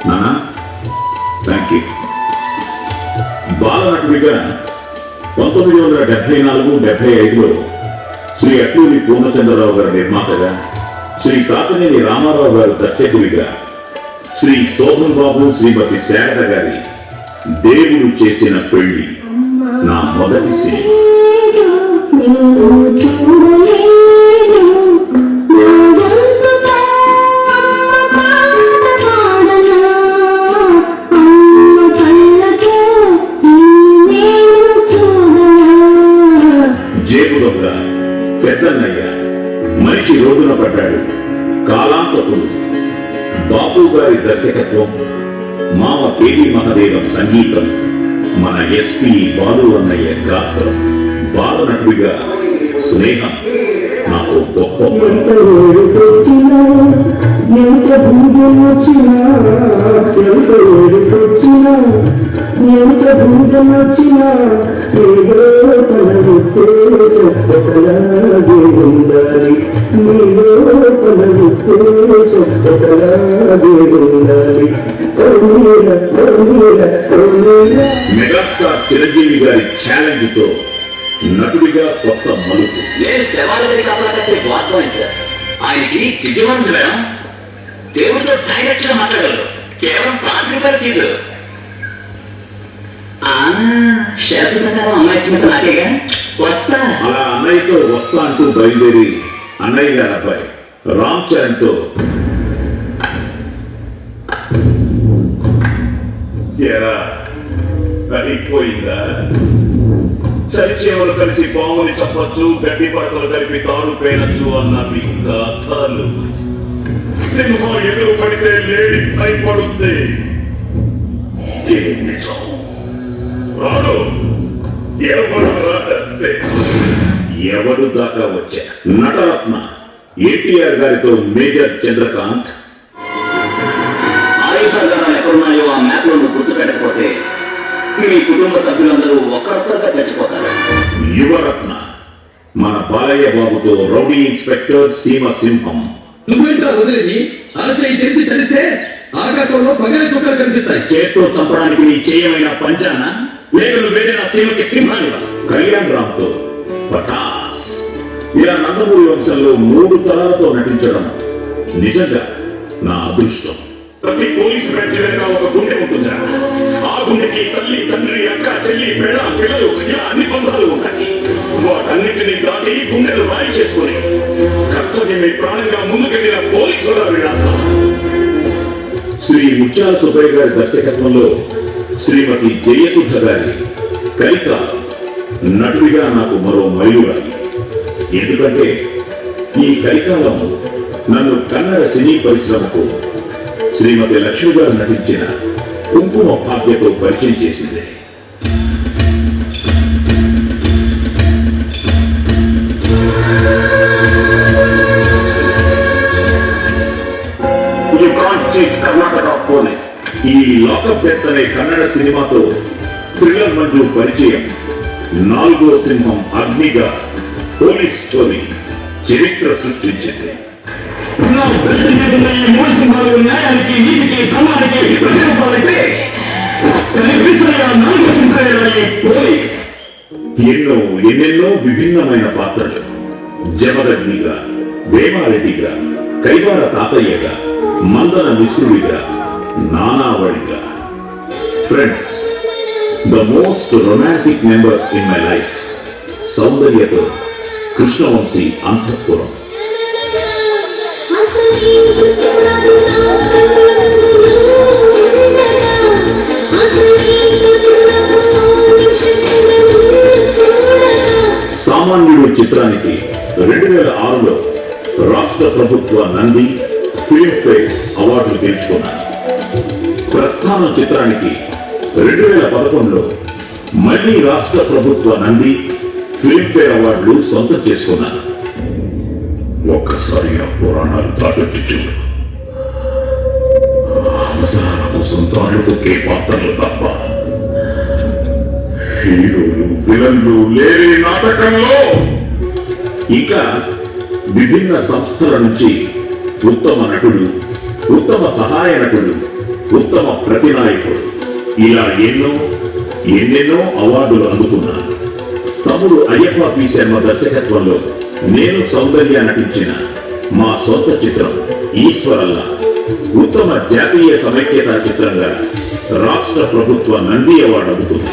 నాన్న థ్యాంక్ యూ. బాలనటుడిగా 1974-75లో శ్రీ అట్లూరి పూర్ణచంద్రరావు గారు నిర్మాతగా, శ్రీ కాకనేని రామారావు గారు దర్శకుడిగా, శ్రీ శోభన్ బాబు, శ్రీమతి శారద గారి దేవుడు చేసిన పెళ్లి నా మొదటి సినిమా. జేబుదొంగ, పెద్దన్నయ్య, మనిషి రోడ్డున పడ్డాడు, కాలాంతకుడు, బాపు గారి దర్శకత్వం, మామ కేవి మహదేవం సంగీతం, మన ఎస్పి బాలు అన్నయ్య గాత్రం, బాలనటుడిగా స్నేహం నాకు గొప్ప మెగాస్టార్ చిరంజీవి గారి ఛాలెంజ్ తో నటుడిగా కొత్త మలుపు. నేను శవాలకి కాపలా కాసేపు వాస్తవం సార్. ఆయనకి విజయవంతం మేడం, దేవుడితో డైరెక్ట్ గా మాట్లాడగలరు. కేవలం 5 రూపాయలు ఫీజు. షరతు ప్రకారం అమ్మాయి ఇచ్చినంత నాకేగా వస్తా. అలా అన్నయ్యతో వస్తా అంటూ బయలుదేరి అన్నయ్య గారి అబ్బాయి రామ్ చరణ్ తో ఎరా కలిగిపోయిందా? చరిచేవలు కలిసి పాముని చెప్పచ్చు, గడ్డి పడకలు కలిపి తాడు పేనచ్చు అన్నవి కథలు. సింహం ఎదురు పడితే లేడి భయపడుద్ది. ఇదే నిజం. రాడు ఎవరు రాడంతే. ఎవరు దాకా వచ్చా. నటరత్న ఎన్టీఆర్ గారితో మేజర్ చంద్రకాంత్. ఆయుధాలు ఎక్కడున్నాయో ఆ మ్యాప్ లో గుర్తు పెట్టకపోతే మీ కుటుంబ సభ్యులందరూ ఒక్కరొక్కరుగా చచ్చిపోతారు. యువరత్న మన బాలయ్య బాబుతో రౌడీ ఇన్స్పెక్టర్ సీమ సింహం. నువ్వేంట్రా వదిలేని అరచేయి తెరిచి చదివితే ఆకాశంలో పగలే చుక్కలు కనిపిస్తాయి. చేత్తో చంపడానికి నీ చేయమైన పంచానా, లేక నువ్వేదైనా సీమకి సింహానివా? కళ్యాణ్ రామ్ తో పటాస్. ఇలా నందమూరి వంశంలో 3 తరాలతో నటించడం నిజంగా నా అదృష్టం. ప్రతి పోలీసు బ్రాంచ్ వెనుక ఒక గుండె ఉంటుందా? ఆ గుండెకి తల్లి, తండ్రి, అక్క, చెల్లి, పెళ్ళ, పిల్లలు ఇలా అన్ని బంధాలు ఉంటాయి. వాటన్నింటినీ దాటి గుండెలు రాయి చేసుకుని కర్తవ్యమే ప్రాణంగా ముందుకెళ్లిన పోలీసుల వీళ్ళంతా. శ్రీ ముత్యాల సుబ్బయ్య గారి దర్శకత్వంలో శ్రీమతి జయసుధ గారి కలికాలం నటుడిగా నాకు మరో మైలురాయి. ఎందుకంటే ఈ కలికాలం నన్ను కన్నడ సినీ పరిశ్రమకు శ్రీమతి లక్ష్మి గారు నటించిన కుంకుమ భాగ్యతో పరిచయం చేసింది. కర్ణాటక పోలీస్ ఈ లాకప్ డెత్ అనే కన్నడ సినిమాతో థ్రిల్లర్ మంజు పరిచయం. 4వ సింహం అగ్నిగా పోలీస్ స్టోరీ చరిత్ర సృష్టించింది. న్యాయానికి నీతికి ధర్మానికి ప్రతిరూపాలైతే ఎన్నెన్నో విభిన్నమైన పాత్రలు. జమదగ్నిగా, వేమారెడ్డిగా, కైవార తాతయ్యగా, మందన మిశ్రుడిగా, నానావళిగా. Friends, the most romantic member in my life సౌందర్యతో కృష్ణవంశీ అంతఃపురం. సామాన్యుడు చిత్రానికి 2006లో రాష్ట్ర ప్రభుత్వ నంది ఫిల్మ్ఫేర్ అవార్డులు గెలుచుకున్నాను. ప్రస్థానం చిత్రానికి 2011లో మళ్లీ రాష్ట్ర ప్రభుత్వ నంది ఫిల్మ్ఫేర్ అవార్డులు సొంతం చేసుకున్నాను. ఒక్కసారి ఆ పురాణాలు దాటొచ్చి చూడు. అవసరాల కోసం తాళ్ళు తొక్కే పాత్రలు తప్ప హీరోలు విలన్లు లేని నాటకంలో ఇంకా విభిన్న సంస్థల నుంచి ఉత్తమ నటుడు, ఉత్తమ సహాయ నటుడు, ఉత్తమ ప్రతినాయకుడు ఇలా ఎన్నెన్నో అవార్డులు అందుకున్నాను. తమ్ముడు అయ్యప్ప పి శర్మ దర్శకత్వంలో నేను సౌందర్య నటించిన మా సొంత చిత్రం ఈశ్వరల్లా ఉత్తమ జాతీయ సమైక్యత చిత్రంగా రాష్ట్ర ప్రభుత్వ నంది అవార్డు అందుకుంది.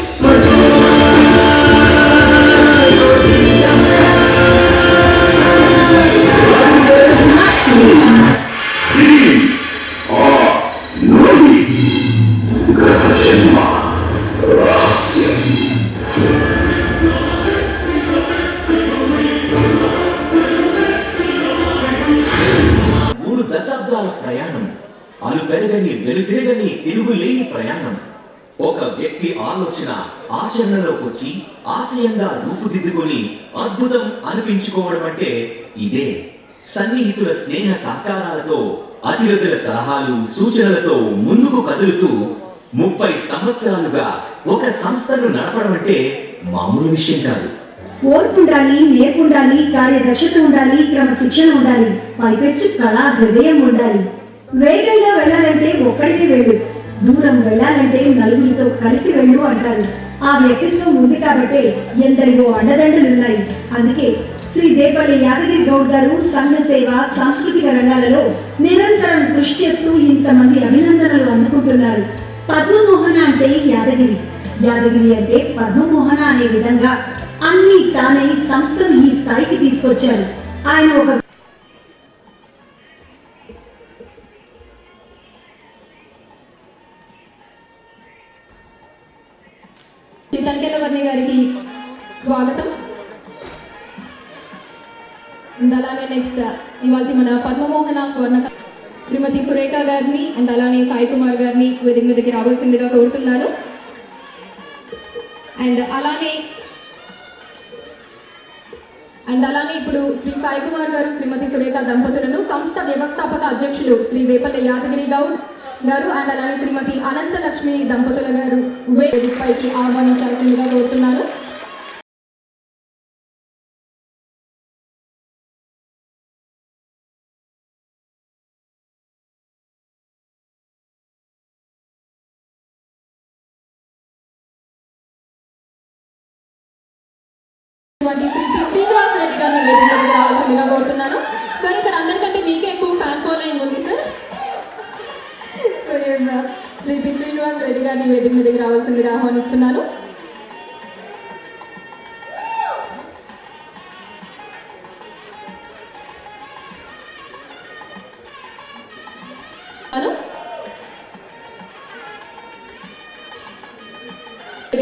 దశాబ్దాల ప్రయాణం, అలు పెరగని వెలుతిరగని తిరుగులేని ప్రయాణం. ఒక వ్యక్తి ఆలోచన ఆచరణలోకి వచ్చి ఆశయంగా రూపుదిద్దుకొని అద్భుతం అనిపించుకోవడం అంటే ఇదే. సన్నిహితుల స్నేహ సహకారాలతో, అతిరథుల సలహాలు సూచనలతో ముందుకు కదులుతూ 30 సంవత్సరాలుగా ఒక సంస్థను నడపడం అంటే మామూలు విషయం కాదు. ఓర్పు ఉండాలి, నేర్పు ఉండాలి, కార్యదక్షత ఉండాలి, క్రమశిక్షణ ఉండాలి, పైపెచ్చు కళా హృదయం ఉండాలి. వేగంగా వెళ్ళాలంటే ఒక్కడికి వెళ్ళు, దూరం వెళ్ళాలంటే నలుగురితో కలిసి వెళ్ళు అంటారు. ఆ వ్యక్తిత్వం ఉంది కాబట్టే ఎందరివో అండదండలున్నాయి. అందుకే శ్రీ దేపల్లి యాదగిరి గౌడ్ గారు సంఘ సేవ, సాంస్కృతిక రంగాలలో నిరంతరం కృషి చేస్తూ ఇంతమంది అభినందనలు అందుకుంటున్నారు. పద్మమోహన అంటే యాదగిరి, యాదగిరి అంటే పద్మమోహన అనే విధంగా అన్ని తానే సంస్థను ఈ స్థాయికి తీసుకొచ్చారు. ఆయన ఒక తనికెళ్ళవర్ణి గారికి స్వాగతం. అలానే నెక్స్ట్ ఇవాళ మన పద్మమోహన స్వర్ణ శ్రీమతి సురేఖ గారిని అండ్ అలానే సాయి కుమార్ గారిని వేదిక మీదకి రావాల్సిందిగా కోరుతున్నాను. అండ్ అలానే ఇప్పుడు శ్రీ సాయి కుమార్ గారు శ్రీమతి సురేఖ దంపతులను సంస్థ వ్యవస్థాపక అధ్యక్షులు శ్రీ దేపల్లి యాదగిరి గౌడ్ గారు అండ్ అలానే శ్రీమతి అనంత లక్ష్మి దంపతుల గారు వేదికపైకి ఆహ్వానించాల్సిందిగా కోరుతున్నాను. శ్రీనివాస్ రెడ్డి గారిని వేదికకి రావాల్సిందిగా కోరుతున్నాను. సార్ ఇక్కడ అందరికంటే మీకే ఎక్కువ ఫ్యాన్ ఫాలోయింగ్ ఉంది సార్. శ్రీ శ్రీనివాస్ రెడ్డి గారిని వేదిక మీదకి రావాల్సిందిగా ఆహ్వానిస్తున్నాను.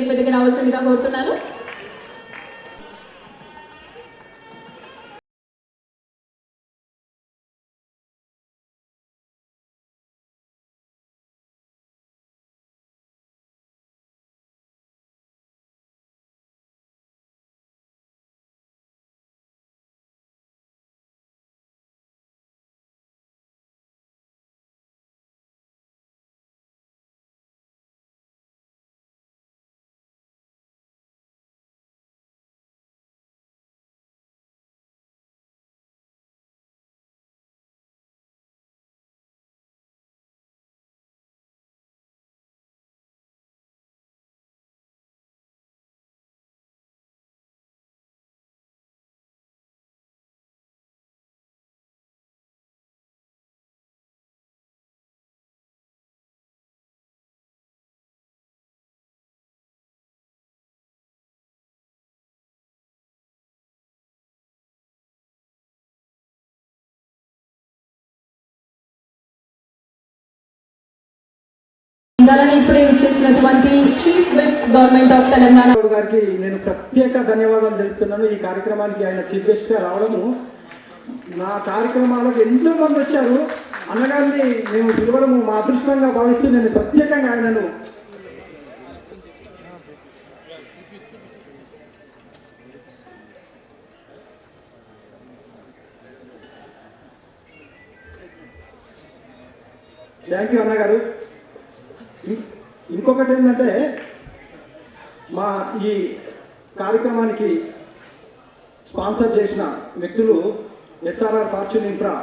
వేదిక మీదకి రావాల్సిందిగా కోరుతున్నాను. అలానే ఇప్పుడే విచ్చేసినటువంటి chief whip government of Telangana గారికి నేను ప్రత్యేక ధన్యవాదాలు తెలుపుతున్నాను. ఈ కార్యక్రమానికి ఆయన చీఫ్ గెస్ట్గా రావడము, నా కార్యక్రమాలకు ఎంతో మంది వచ్చారు. అన్నగారిని మేము పిలవడము మా అదృష్టంగా భావిస్తూ నేను ప్రత్యేకంగా ఆయనను థ్యాంక్ యూ అన్నగారు. ఇంకొకటి ఏంటంటే మా ఈ కార్యక్రమానికి స్పాన్సర్ చేసిన వ్యక్తులు SRR fortune Infra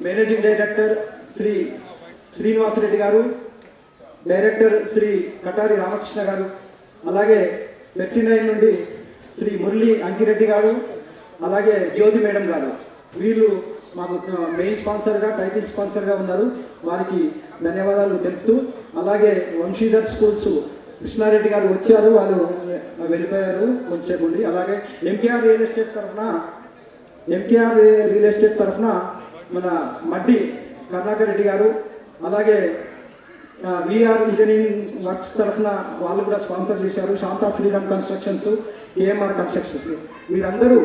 managing director Shri Srinivasa Reddy గారు, డైరెక్టర్ శ్రీ కటారి రామకృష్ణ గారు, అలాగే 39 నుండి శ్రీ మురళి అంకిరెడ్డి గారు, అలాగే జ్యోతి మేడం గారు. వీళ్ళు మాకు మెయిన్ స్పాన్సర్గా, టైటిల్ స్పాన్సర్గా ఉన్నారు. వారికి ధన్యవాదాలు తెలుపుతూ, అలాగే వంశీధర్ స్కూల్స్ కృష్ణారెడ్డి గారు వచ్చారు, వాళ్ళు వెళ్ళిపోయారు కొంతసేపు ఉండి. అలాగే ఎంకేఆర్ రియల్ ఎస్టేట్ తరఫున మన మడ్డి కరుణాకర్ రెడ్డి గారు, అలాగే విఆర్ ఇంజనీరింగ్ వర్క్స్ తరఫున వాళ్ళు కూడా స్పాన్సర్ చేశారు. Shantha Sriram constructions, KMR constructions. వీరందరూ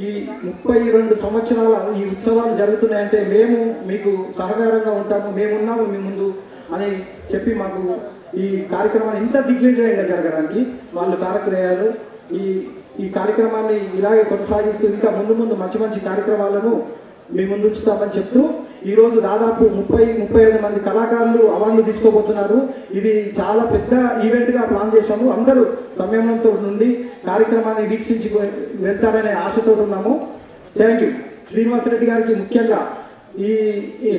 ఈ 32 సంవత్సరాల ఈ ఉత్సవాలు జరుగుతున్నాయంటే మేము మీకు సహకారంగా ఉంటాము, మేమున్నాము మీ ముందు అని చెప్పి మాకు ఈ కార్యక్రమాన్ని ఇంత దిగ్విజయంగా జరగడానికి వాళ్ళు కారకులయ్యారు. ఈ కార్యక్రమాన్ని ఇలాగే కొనసాగిస్తూ ఇంకా ముందు మంచి మంచి కార్యక్రమాలను మీ ముందు ఉంచుతామని చెప్తూ, ఈరోజు దాదాపు 30-35 మంది కళాకారులు అవార్డులు తీసుకోబోతున్నారు. ఇది చాలా పెద్ద ఈవెంట్గా ప్లాన్ చేశాము. అందరూ సంయమనంతో నుండి కార్యక్రమాన్ని వీక్షించి వెళ్తారనే ఆశతో ఉన్నాము. Thank you. శ్రీనివాసరెడ్డి గారికి ముఖ్యంగా, ఈ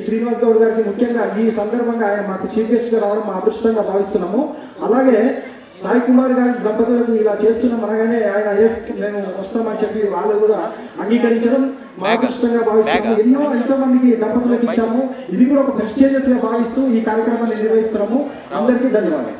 శ్రీనివాస్ గౌడ్ గారికి ముఖ్యంగా ఈ సందర్భంగా ఆయన మాకు చీఫ్ గెస్ట్గా రావడం మా అదృష్టంగా భావిస్తున్నాము. అలాగే సాయి కుమార్ గారి దంపతులకు ఇలా చేస్తున్నాం అనగానే ఆయన మేము వస్తామని చెప్పి వాళ్ళు కూడా అంగీకరించడం మా అదృష్టంగా భావిస్తున్నాము. ఎంతో మందికి దంపతులకు ఇచ్చాము. ఇది కూడా ఒక ప్రెస్టీజియస్గా భావిస్తూ ఈ కార్యక్రమాన్ని నిర్వహిస్తున్నాము. అందరికీ ధన్యవాదాలు.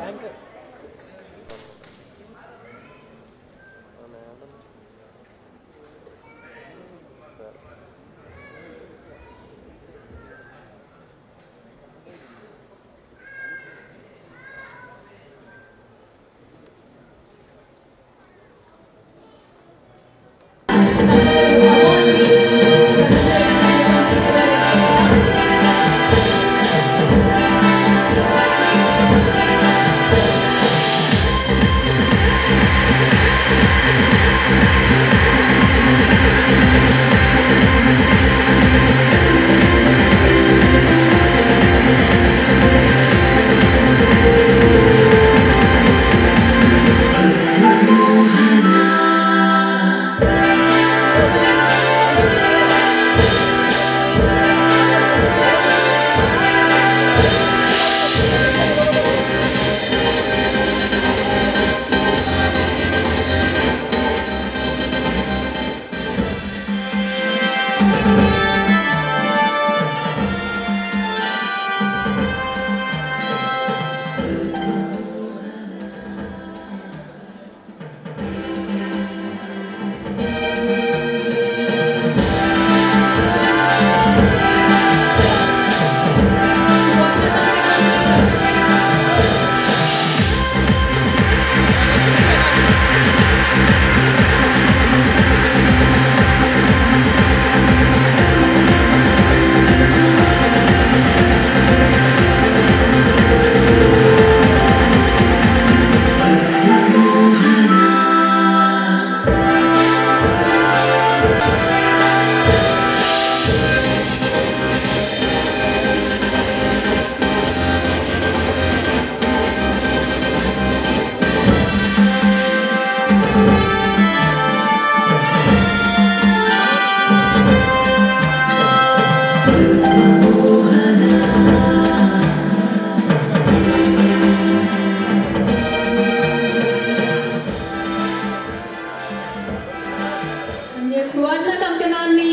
కంకణాన్ని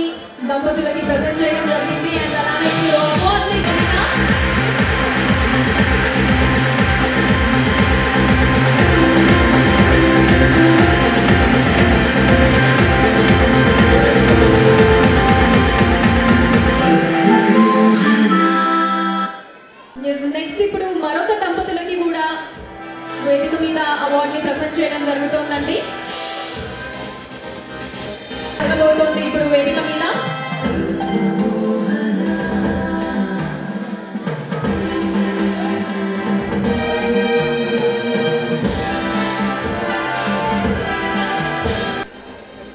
దంపతులకి ప్రజెంట్ చేయడం జరిగింది. అండ్ అలానే ఇప్పుడు అవార్డుని పొందిన నెక్స్ట్ ఇప్పుడు మరొక దంపతులకి కూడా వేదిక మీద అవార్డుని ప్రజెంట్ చేయడం జరుగుతుందండి. జరగబోతోంది ఇప్పుడు వేదిక మీద.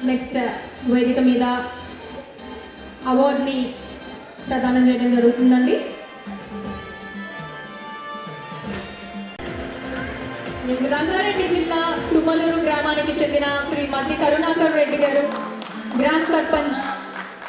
నెక్స్ట్ వేదిక మీద అవార్డుని ప్రదానం చేయడం జరుగుతుందండి. రంగారెడ్డి జిల్లా తుమ్మలూరు గ్రామానికి చెందిన శ్రీ మద్ది కరుణాకర్ రెడ్డి గారు, గ్రామ సర్పంచ్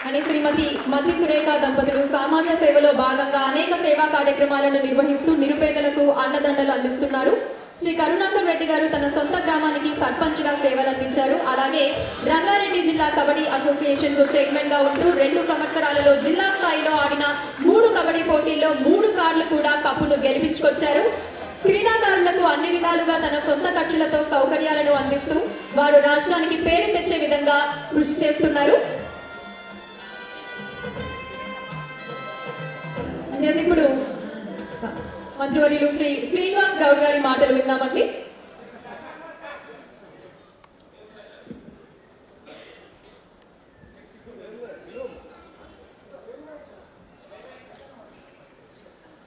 అని శ్రీమతి మద్ది సురేఖ దంపతులు సమాజ సేవలో భాగంగా అనేక సేవా కార్యక్రమాలను నిర్వహిస్తూ నిరుపేదలకు అండదండలు అందిస్తున్నారు. శ్రీ కరుణాకర్ రెడ్డి గారు తన సొంత గ్రామానికి సర్పంచ్ గా సేవలు అందించారు. అలాగే రంగారెడ్డి జిల్లా కబడ్డీ అసోసియేషన్ కు చైర్మన్ గా ఉంటూ 2 సంవత్సరాలలో జిల్లా స్థాయిలో ఆడిన 3 కబడ్డీ పోటీల్లో 3 సార్లు కూడా కప్పును గెలిపించుకొచ్చారు. క్రీడాకారులకు అన్ని విధాలుగా తన సొంత ఖర్చులతో సౌకర్యాలను అందిస్తూ వారు రాష్ట్రానికి పేరు తెచ్చే విధంగా కృషి చేస్తున్నారు. ఇప్పుడు మంత్రివర్యులు శ్రీ శ్రీనివాస్ గౌడ్ గారి మాటలు విందామండి.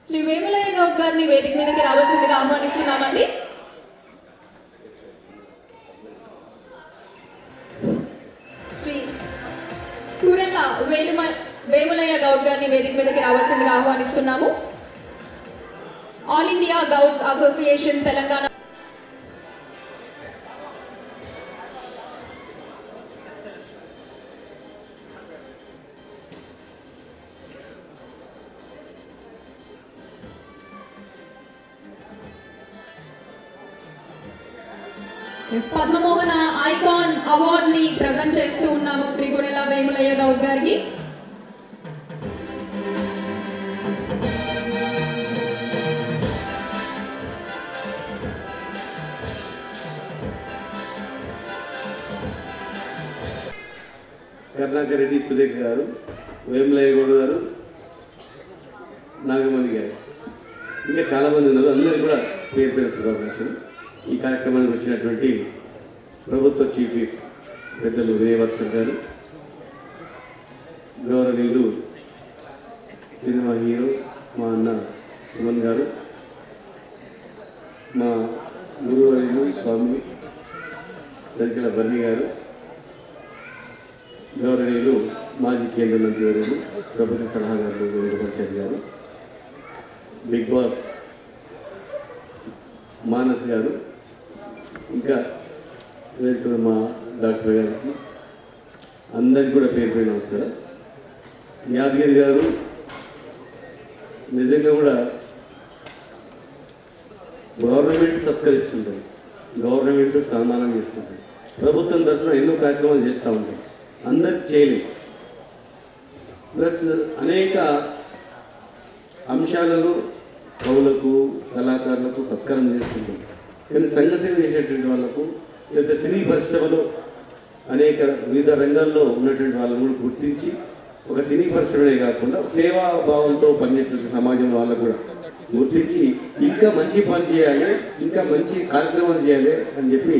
శ్రీ వేములయ్య గౌడ్ గారిని వేదిక మీదకి రావాల్సిందిగా ఆహ్వానిస్తున్నామండి. శ్రీ కూరెల్ల వేములయ్య గౌడ్ గారిని వేదిక మీదకి రావాల్సిందిగా ఆహ్వానిస్తున్నాము. All India Gouds association Telangana Padmamohana icon award ని ప్రజెంట్ చేస్తూ ఉన్నాము శ్రీ గుడెల వేములయ్య గౌడ్ గారికి. కరుణాకర్ రెడ్డి సురేఖ గారు, వేములయ్య గౌడ్ గారు, నాగమణి గారు, ఇంకా చాలామంది ఉన్నారు. అందరికీ కూడా పేరు పేరు శుభాకాంక్షలు. ఈ కార్యక్రమానికి వచ్చినటువంటి ప్రభుత్వ చీఫ్ విప్ పెద్దలు విజయభాస్కర్ గారు, గౌరవనీయులు సినిమా హీరో మా అన్న సుమన్ గారు, మా గురువర్యులు స్వామి దరికల బర్ని గారు, గౌరవనీయులు మాజీ కేంద్ర మంత్రివర్యులు ప్రభుత్వ సలహాదారులు వేణుగోపాల్ గారు, బిగ్ బాస్ మానస్ గారు, ఇంకా వేదికలో మా డాక్టర్ గారికి అందరికీ కూడా పేరు పేరు నమస్కారం. యాదగిరి గారు నిజంగా కూడా గవర్నమెంట్ సత్కరిస్తుంటుంది, గవర్నమెంట్ సన్మానం చేస్తుంటుంది, ప్రభుత్వం తరఫున ఎన్నో కార్యక్రమాలు చేస్తూ ఉంటాయి, అందరికి చేయలేము. ప్లస్ అనేక అంశాలలో కవులకు కళాకారులకు సత్కారం చేస్తుంటాం. కానీ సంఘ సేవ చేసేటువంటి వాళ్ళకు లేదా సినీ పరిశ్రమలో అనేక వివిధ రంగాల్లో ఉన్నటువంటి వాళ్ళను కూడా గుర్తించి ఒక సినీ పరిశ్రమనే కాకుండా ఒక సేవాభావంతో పనిచేసిన సమాజంలో వాళ్ళకు కూడా గుర్తించి ఇంకా మంచి పని చేయాలి, ఇంకా మంచి కార్యక్రమాలు చేయాలి అని చెప్పి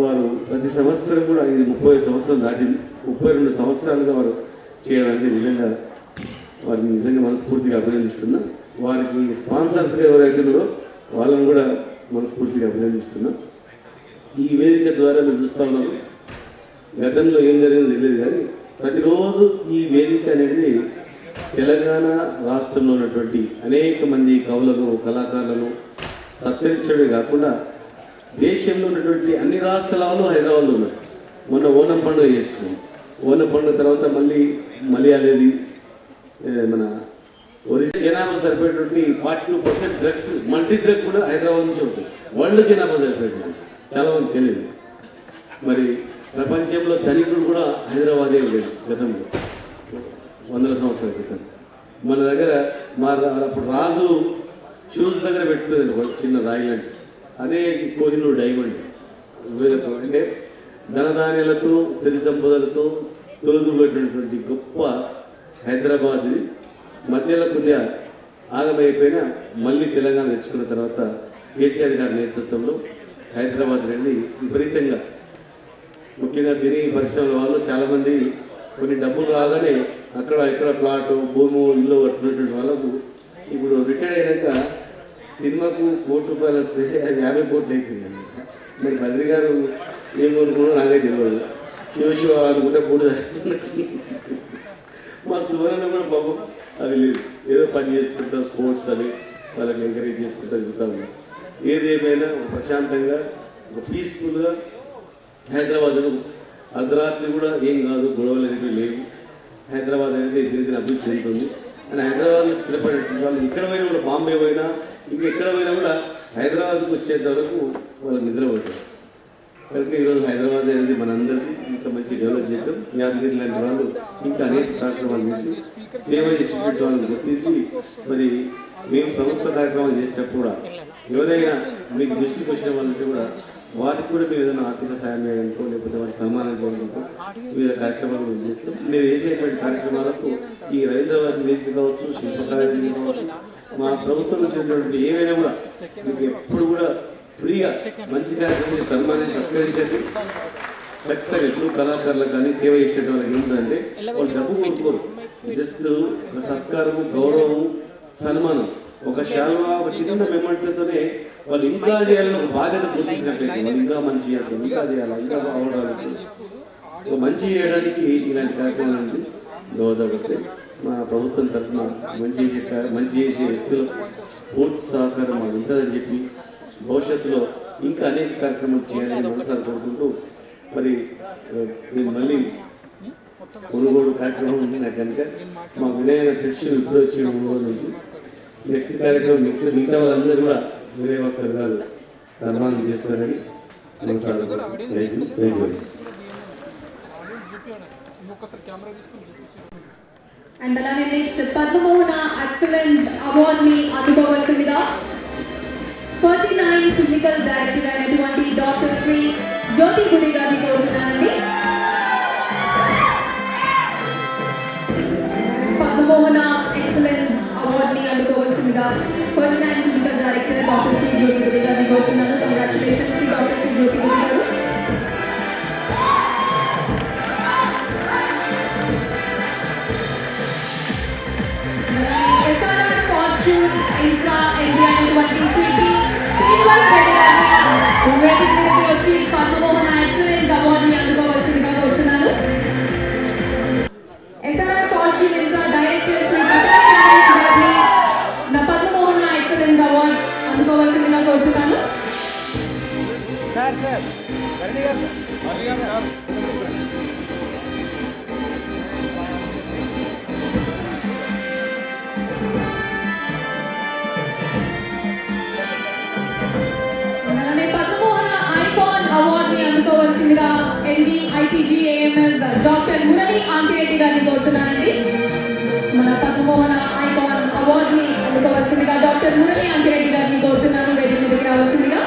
వారు ప్రతి సంవత్సరం కూడా ఇది 30 సంవత్సరాలు దాటింది, 32 సంవత్సరాలుగా వారు చేయడానికి నిజంగా వారిని నిజంగా మనస్ఫూర్తిగా అభినందిస్తున్నా. వారికి స్పాన్సర్స్గా ఎవరైతే ఉన్నారో వాళ్ళని కూడా మనస్ఫూర్తిగా అభినందిస్తున్నా. ఈ వేదిక ద్వారా మీరు చూస్తూ ఉన్నారు, గతంలో ఏం జరిగిందో తెలియదు కానీ ప్రతిరోజు ఈ వేదిక అనేది తెలంగాణ రాష్ట్రంలో ఉన్నటువంటి అనేక మంది కవులను కళాకారులను సత్కరించడమే కాకుండా దేశంలో ఉన్నటువంటి అన్ని రాష్ట్రాలలో హైదరాబాద్లో ఉన్నారు. మొన్న ఓనం పండుగ చేసుకున్నాం. ఓనం పండుగ తర్వాత మళ్ళీ మలయాళీ మన ఒరిస్సా జనాభా సరిపోయేటువంటి 42% డ్రగ్స్ మల్టీ డ్రగ్ కూడా హైదరాబాద్ నుంచి ఉంటుంది. వరల్డ్ జనాభా సరిపోయేటువంటి చాలామంది తెలియదు. మరి ప్రపంచంలో ధనికుడు కూడా హైదరాబాదే ఉండేది గతంలో 100 సంవత్సరాల క్రితం. మన దగ్గర అప్పుడు రాజు షూస్ దగ్గర పెట్టుకునేది ఒక చిన్న రాయి లాంటి, అదే కోహినూర్ డైమండ్. అంటే ధనధాన్యాలతో సిరి సంపదలతో తొలగిపెట్టినటువంటి గొప్ప హైదరాబాద్ ఇది. మధ్యలో కొద్దిగా ఆగమైపోయినా మళ్ళీ తెలంగాణ తెచ్చుకున్న తర్వాత కేసీఆర్ గారి నేతృత్వంలో హైదరాబాద్ వెళ్ళి విపరీతంగా, ముఖ్యంగా సినీ పరిశ్రమల వాళ్ళు చాలామంది కొన్ని డబ్బులు రాగానే అక్కడ ఇక్కడ ప్లాటు భూము ఇల్లు కట్టుకున్నటువంటి వాళ్ళకు ఇప్పుడు రిటైర్ అయినాక సినిమాకు ₹1,00,00,000 వస్తే అది 50 కోట్లు అయిపోయింది. మరి బద్రి గారు ఏం కొనుక్కున్నారో నాకే తెలియదు. శివ అనుకుంటే మూడు మా సువర్ణ కూడా పాపం అది లేదు, ఏదో పని చేసుకుంటా స్పోర్ట్స్ అని వాళ్ళకి ఎంకరేజ్ చేసుకుంటూ తిరుగుతాము. ఏదేమైనా ప్రశాంతంగా ఒక పీస్ఫుల్గా హైదరాబాద్లో అర్ధరాత్రి కూడా ఏం కాదు, గొడవలు అనేవి లేవు. హైదరాబాద్ అనేది దినదిన అభివృద్ధి చెందుతుంది. అని హైదరాబాద్లో స్థిరపడేటువంటి వాళ్ళు ఇక్కడ పోయినా కూడా, బాంబే పోయినా ఇంకెక్కడ పోయినా కూడా హైదరాబాద్కి వచ్చేంత వరకు వాళ్ళు నిద్రపోతారు. కనుక ఈరోజు హైదరాబాద్ అనేది మనందరికీ ఇంకా మంచి డెవలప్ చేద్దాం. యాదగిరి లాంటి వాళ్ళు ఇంకా అనేక కార్యక్రమాలు చేసి సేవ చేసేటువంటి వాళ్ళని గుర్తించి, మరి మేము ప్రభుత్వ కార్యక్రమాలు చేసేటప్పుడు కూడా ఎవరైనా మీకు దృష్టికి వచ్చిన వాళ్ళంటే కూడా వాటికి కూడా మేము ఏదైనా ఆర్థిక సాయం చేయడానికో లేకపోతే వారికి సన్మానం చేయడానికో వివిధ కార్యక్రమాలు మేము చేస్తాం. మీరు చేసేటువంటి కార్యక్రమాలకు ఈ హైదరాబాద్ వేదిక కావచ్చు, శిల్పకార్యం కావచ్చు, మా ప్రభుత్వం నుంచి ఏవైనా కూడా మీకు ఎప్పుడు కూడా ఫ్రీగా మంచి కార్యక్రమం సన్మానాన్ని సత్కరించండి. ఖచ్చితంగా ఎప్పుడు కళాకారులకు కానీ సేవ చేసే వాళ్ళకి ఏముందంటే వాళ్ళు డబ్బు కోరుకోరు, జస్ట్ ఒక సత్కారము, గౌరవము, సన్మానం, ఒక శాల్వా, ఒక చిన్న మెమెంటోతోనే వాళ్ళు ఇంకా చేయాలని ఒక బాధ్యత గుర్తించినట్లయితే వాళ్ళు ఇంకా మంచి చేయాలి, ఇంకా చేయాలి, ఇంకా బాగుండాలి. ఒక మంచి చేయడానికి ఇలాంటి కార్యక్రమాలు దోహదపడితే మా ప్రభుత్వం తరఫున మంచి చేసే వ్యక్తులకు పూర్తి సహకారం మాకు ఉంటుందని చెప్పి భవిష్యత్తులో ఇంకా అనేక కార్యక్రమాలు చేయాలని మనసారి కోరుకుంటూ, మరి నేను మళ్ళీ కొనుగోలు కార్యక్రమం ఉంది నాకు కనుక మా వినయన ఫెస్టివల్ ఇప్పుడు వచ్చి కొనుగోలు నుంచి నెక్స్ట్ కార్యక్రమం మిగతా వాళ్ళందరూ కూడా వినయ భాస్కర్ గారు సన్మానం చేస్తారని మనసారి అండ్ అలానే నెక్స్ట్ పద్మమోహన ఎక్సలెంట్ అవార్డ్ ని అందుకోవాల్సిందిగా 49 క్లినికల్ డైరెక్టర్ అయినటువంటి డాక్టర్ శ్రీ జ్యోతి గురి గారిని కోరుతున్నానండి. పద్మమోహన ఎక్సలెంట్ అవార్డ్ ని అందుకోవాల్సిందిగా 49 క్లినికల్ డైరెక్టర్ డాక్టర్ శ్రీ జ్యోతి గురి గారిని కోరుతున్నాను. కంగ్రాచులేషన్స్ టు డాక్టర్ శ్రీ జ్యోతి గురి గారు. ఇన్ఫ్రా ఇండియా అయినటువంటి స్వీటీ శ్రీనివాస్ రెడ్డి గారిని వేదిక మీదకి వచ్చి పద్మమోహన ఎక్సలెంట్ అవార్డ్ ని అందుకోవాల్సిందిగా కోరుతున్నాను. SRR fortune infra director Shri Patari Ramesh గారిని నా పద్మమోహన ఎక్సలెంట్ అవార్డ్ అందుకోవాల్సిందిగా కోరుతున్నాను. అవార్డ్ ని అందుకోవాల్సిందిగా ND ITG AMS doctor Murali Ankireddy గారిని కోరుతున్నానండి. మన పద్మమోహన ఐకాన్ అవార్డ్ ని అందుకోవాల్సిందిగా డాక్టర్ మురళి ఆంకిరెడ్డి గారిని కోరుతున్నాను. వేదిక మీదకి రావాల్సిందిగా.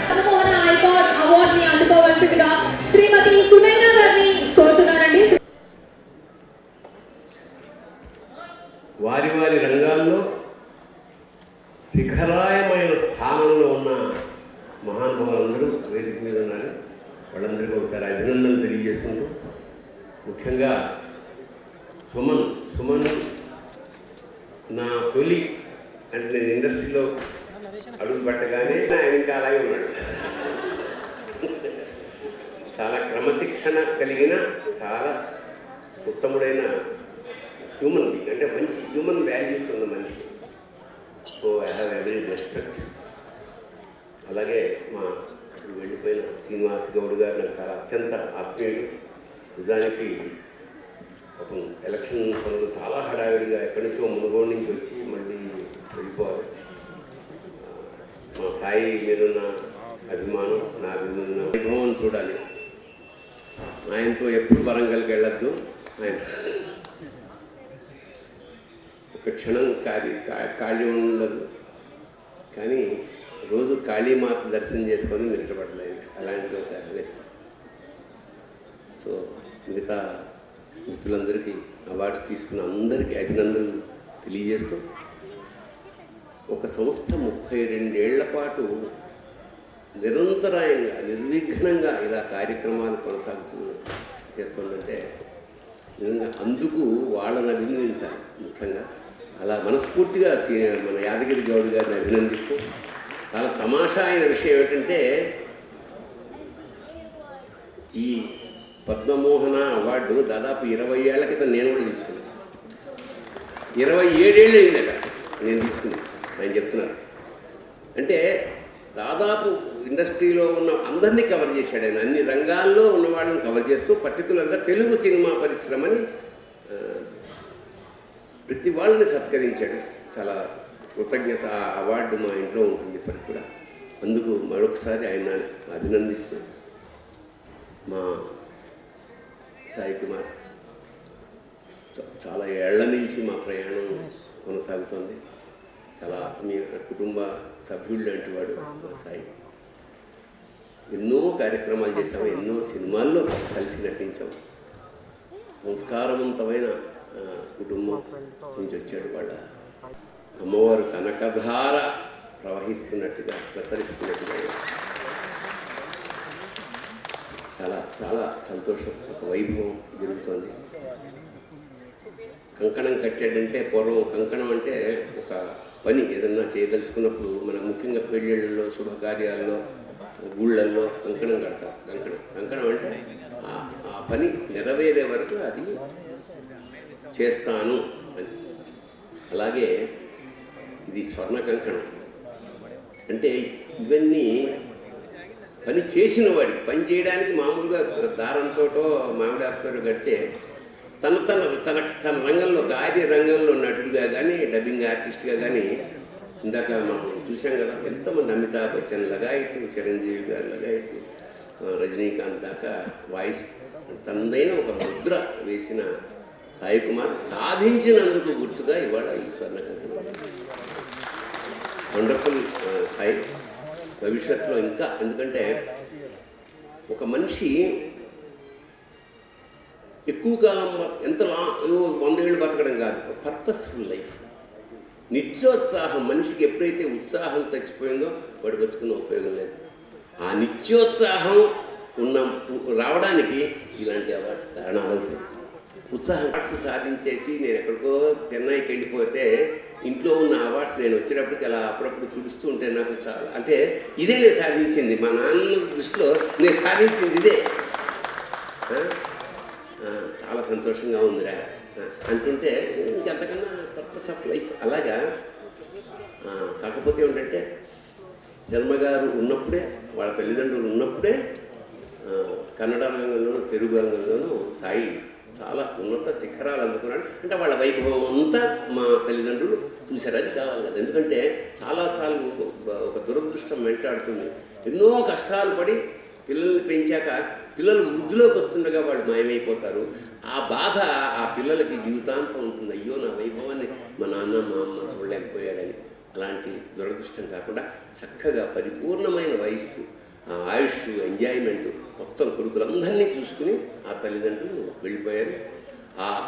పద్మమోహన ఐకాన్ అవార్డ్ ని అందుకోవాల్సిందిగా శ్రీమతి సునైనా గారిని కోరుతున్నానండి. వారి వారి రంగాల్లో శిఖరాయమైన స్థానంలో ఉన్న మహానుభావులందరూ వేదిక మీద ఉన్నారు. వాళ్ళందరికీ ఒకసారి అభినందనలు తెలియజేసుకుంటూ, ముఖ్యంగా సుమన్ నా తొలి అంటే నేను ఇండస్ట్రీలో అడుగు పెట్టగానే ఆయన ఇంకా అలాగే ఉన్నాడు. చాలా క్రమశిక్షణ కలిగిన చాలా ఉత్తముడైన హ్యూమన్ బీయింగ్, అంటే మంచి హ్యూమన్ వాల్యూస్ ఉన్న మనిషి. So I have every respect. అలాగే మా వెళ్ళిపోయిన శ్రీనివాస్ గౌడ్ గారు నాకు చాలా అత్యంత ఆత్మీయుడు. నిజానికి ఒక ఎలక్షన్ పనులు చాలా హడావిడిగా ఎక్కడి నుంచో మునుగోడు నుంచి వచ్చి మళ్ళీ వెళ్ళిపోవాలి. మా సాయి మీదున్న అభిమానం, నా మీద ఉన్న వైభవం చూడాలి. ఆయనతో ఎప్పుడు వరంగల్కి వెళ్ళొద్దు, ఆయన ఒక క్షణం ఖాళీ ఉండదు, కానీ రోజు కాళీమాత దర్శనం చేసుకొని నిలబడలేదు అలాంటి ఒక వ్యక్తి. సో మిగతా మిత్రులందరికీ అవార్డ్స్ తీసుకున్న అందరికీ అభినందనలు తెలియజేస్తూ, ఒక సంస్థ 32 ఏళ్ల పాటు నిరంతరాయంగా నిర్విఘ్నంగా ఇలా కార్యక్రమాలు చేస్తుందంటే నిజంగా అందుకు వాళ్ళని అభినందించాలి. ముఖ్యంగా అలా మనస్ఫూర్తిగా మన యాదగిరి గౌడ్ గారిని అభినందిస్తూ, చాలా తమాషా అయిన విషయం ఏమిటంటే ఈ పద్మమోహన అవార్డు దాదాపు 20 ఏళ్ల క్రితం నేను కూడా తీసుకున్నాను. 27 ఏళ్ళు అయిందట నేను తీసుకున్నాను. ఆయన చెప్తున్నారు అంటే దాదాపు ఇండస్ట్రీలో ఉన్న అందరినీ కవర్ చేశాడు ఆయన. అన్ని రంగాల్లో ఉన్న వాళ్ళని కవర్ చేస్తూ పర్టికులర్గా తెలుగు సినిమా పరిశ్రమని ప్రతి వాళ్ళని సత్కరించాడు. చాలా కృతజ్ఞత. ఆ అవార్డు మా ఇంట్లో ఉంటుంది ఇప్పటికి కూడా. అందుకు మరొకసారి ఆయన అభినందిస్తూ, మా సాయి కుమార్ చాలా ఏళ్ల నుంచి మా ప్రయాణం కొనసాగుతుంది. చాలా మీ కుటుంబ సభ్యుడు లాంటి వాడు మా సాయి. ఎన్నో కార్యక్రమాలు చేసాము, ఎన్నో సినిమాల్లో కలిసి నటించాం. సంస్కారవంతమైన కుటుంబం నుంచి వచ్చాడు. వాళ్ళ అమ్మవారు కనకధార ప్రవహిస్తున్నట్టుగా ప్రసరిస్తున్నట్టుగా చాలా చాలా సంతోషం, ఒక వైభవం జరుగుతోంది. కంకణం కట్టాడంటే, పూర్వం కంకణం అంటే ఒక పని ఏదన్నా చేయదలుచుకున్నప్పుడు మనకు ముఖ్యంగా పెళ్ళిళ్ళల్లో, శుభకార్యాల్లో, గుళ్ళల్లో కంకణం కడతారు. కంకణం అంటే ఆ పని నెరవేరే వరకు అది చేస్తాను అని. అలాగే ఇది స్వర్ణ కంకణం అంటే ఇవన్నీ పని చేసిన వాడికి, పని చేయడానికి మామూలుగా దారంతోటో మామిడాకుతో కడితే తన రంగంలో, కార్య రంగంలో నటుడిగా కానీ, డబ్బింగ్ ఆర్టిస్ట్గా కానీ, ఇందాక మనం చూసాం కదా ఎంతమంది, అమితాబ్ బచ్చన్ లగాయతు, చిరంజీవి గారు లగాయతు, రజనీకాంత్ దాకా వాయిస్ తనదైన ఒక ముద్ర వేసిన సాయి కుమార్ సాధించినందుకు గుర్తుగా ఇవాళ ఈ స్వర్ణ కంకణం. వండర్ఫుల్ సాయి. భవిష్యత్తులో ఇంకా, ఎందుకంటే ఒక మనిషి ఎక్కువ కాలం ఎంత 100 ఏళ్ళు బతకడం కాదు, పర్పస్ఫుల్ లైఫ్, నిత్యోత్సాహం. మనిషికి ఎప్పుడైతే ఉత్సాహం చచ్చిపోయిందో వాడు బతుకున్న ఉపయోగం లేదు. ఆ నిత్యోత్సాహం రావడానికి ఇలాంటి అవార్డు కారణాలు అవుతాయి. ఉత్సాహం అవార్డ్స్ సాధించేసి నేను ఎక్కడికో చెన్నైకి వెళ్ళిపోతే ఇంట్లో ఉన్న అవార్డ్స్ నేను వచ్చేటప్పటికి అలా అప్పుడప్పుడు చూపిస్తూ ఉంటే నాకు చాలా, అంటే ఇదే నేను సాధించింది, మా నాన్న దృష్టిలో నేను సాధించింది ఇదే, చాలా సంతోషంగా ఉందిరా అంటుంటే ఇంకెంతకన్నా పర్పస్ ఆఫ్ లైఫ్. అలాగా కాకపోతే ఏంటంటే శర్మ గారు ఉన్నప్పుడే, వాళ్ళ తల్లిదండ్రులు ఉన్నప్పుడే కన్నడ రంగంలోనూ తెలుగు రంగంలోనూ సాయి చాలా ఉన్నత శిఖరాలు అందుకున్నాడు. అంటే వాళ్ళ వైభవం అంతా మా తల్లిదండ్రులు చూశారు. అది కావాలి కదా, ఎందుకంటే చాలాసార్లు ఒక దురదృష్టం వెంటాడుతుంది. ఎన్నో కష్టాలు పడి పిల్లల్ని పెంచాక పిల్లలు వృద్ధిలోకి వస్తుండగా వాళ్ళు మాయమైపోతారు. ఆ బాధ ఆ పిల్లలకి జీవితాంతం ఉంటుంది. అయ్యో నా వైభవాన్ని మా నాన్న మా అమ్మ చూడలేకపోయారని. అలాంటి దురదృష్టం కాకుండా చక్కగా పరిపూర్ణమైన వయస్సు, ఆయుష్, ఎంజాయ్మెంట్ మొత్తం కొడుకులందరినీ చూసుకుని ఆ తల్లిదండ్రులు వెళ్ళిపోయారు.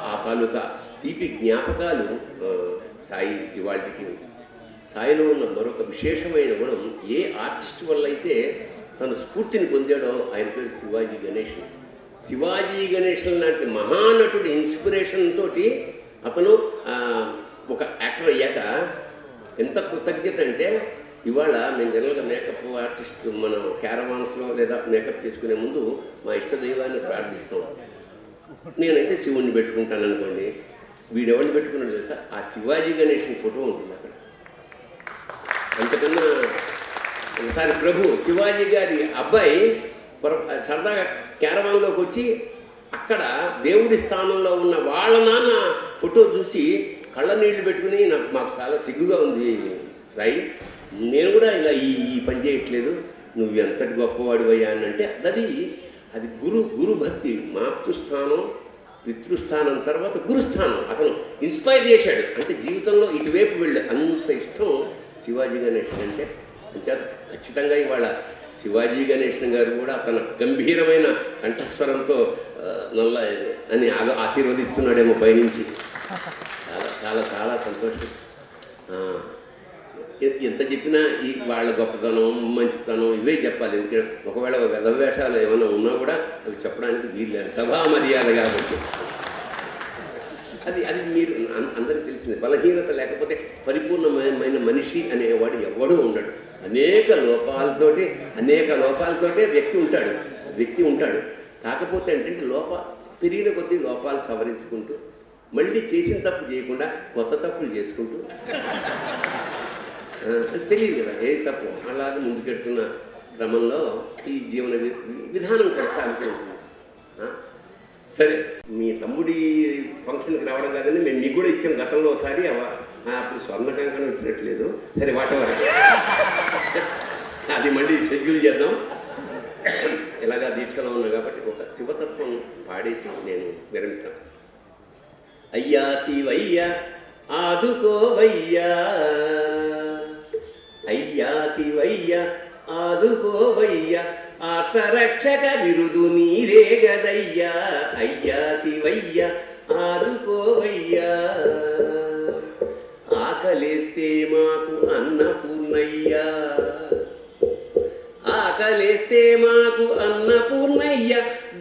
ఆ తాలూకా తీపి జ్ఞాపకాలు సాయి ఇవాళకి. సాయిలో ఉన్న మరొక విశేషమైన గుణం, ఏ ఆర్టిస్ట్ వల్ల అయితే తను స్ఫూర్తిని పొందాడో ఆయన పేరు శివాజీ గణేశన్. శివాజీ గణేశన్ లాంటి మహానటుడి ఇన్స్పిరేషన్ తోటి అతను ఒక యాక్టర్ అయ్యాక ఎంత కృతజ్ఞత అంటే, ఇవాళ మేము జనరల్గా మేకప్ ఆర్టిస్ట్ మనం క్యారవాన్స్లో లేదా మేకప్ చేసుకునే ముందు మా ఇష్టదైవాన్ని ప్రార్థిస్తాం. నేనైతే శివుణ్ణి పెట్టుకుంటాను అనుకోండి, వీడెవరిని పెట్టుకున్నాడు తెలుసా, ఆ శివాజీ గణేశన్ ఫోటో ఉంటుంది అక్కడ. అంతకన్నా ఒకసారి ప్రభు శివాజీ గారి అబ్బాయి సరదాగా క్యారవాన్లోకి వచ్చి అక్కడ దేవుడి స్థానంలో ఉన్న వాళ్ళ నాన్న ఫోటో చూసి కళ్ళ నీళ్లు పెట్టుకుని మాకు చాలా సిగ్గుగా ఉంది రాయి, నేను కూడా ఇలా ఈ పని చేయట్లేదు, నువ్వు ఎంతటి గొప్పవాడివయ్యా అని. అంటే అది అది గురు భక్తి. మాతృస్థానం పితృస్థానం తర్వాత గురుస్థానం. అతను ఇన్స్పైర్ చేశాడు. అంటే జీవితంలో ఇటువైపు వెళ్ళి అంత ఇష్టం శివాజీ గణేషన్ అంటే. ఖచ్చితంగా ఇవాళ శివాజీ గణేషన్ గారు కూడా తన గంభీరమైన కంఠస్వరంతో నల్ల అని ఆశీర్వదిస్తున్నాడేమో పైనుంచి. చాలా చాలా చాలా సంతోషం. ఎంత చెప్పినా ఈ వాళ్ళ గొప్పతనం మంచితనం ఇవే చెప్పాలి. ఎందుకంటే ఒకవేళ వేషాలు ఏమైనా ఉన్నా కూడా అవి చెప్పడానికి వీల్లేదు, సభా మర్యాద కాబట్టి. అది మీరు అందరికీ తెలిసింది. బలహీనత లేకపోతే పరిపూర్ణమైన మనిషి అనేవాడు ఎవడూ ఉండడు. అనేక లోపాలతోటే వ్యక్తి ఉంటాడు. కాకపోతే ఏంటంటే పెరిగిన కొద్దీ లోపాలు సవరించుకుంటూ మళ్ళీ చేసిన తప్పు చేయకుండా కొత్త తప్పులు చేసుకుంటూ తెలియదు కదా ఏది తప్పు, అలాగే ముందుకెడుతున్న క్రమంలో ఈ జీవన విధానం కొనసాగుతూ ఉంటుంది. సరే, మీ తమ్ముడి ఫంక్షన్కి రావడం కాదని మేము మీకు కూడా ఇచ్చాం గతంలో ఒకసారి. అప్పుడు స్వర్ణ కంకణం ఇచ్చినట్లేదు. సరే, వాటెవర్ అది మళ్ళీ షెడ్యూల్ చేద్దాం. ఇలాగా దీక్షలో ఉన్నా కాబట్టి ఒక శివతత్వం పాడేసి నేను విరమిస్తాను. అయ్యా శివయ్య ఆదుకోవయ్యా, అయ్యా శివయ్య ఆదుకోవయ్యా, ఆర్తరక్షక బిరుదు నీరే గదయ్యా, అయ్యా శివయ్య ఆదుకోవయ్యా. ఆకలేస్తే మాకు అన్నపూర్ణయ్యా, ఆకలేస్తే మాకు అన్నపూర్ణయ్య,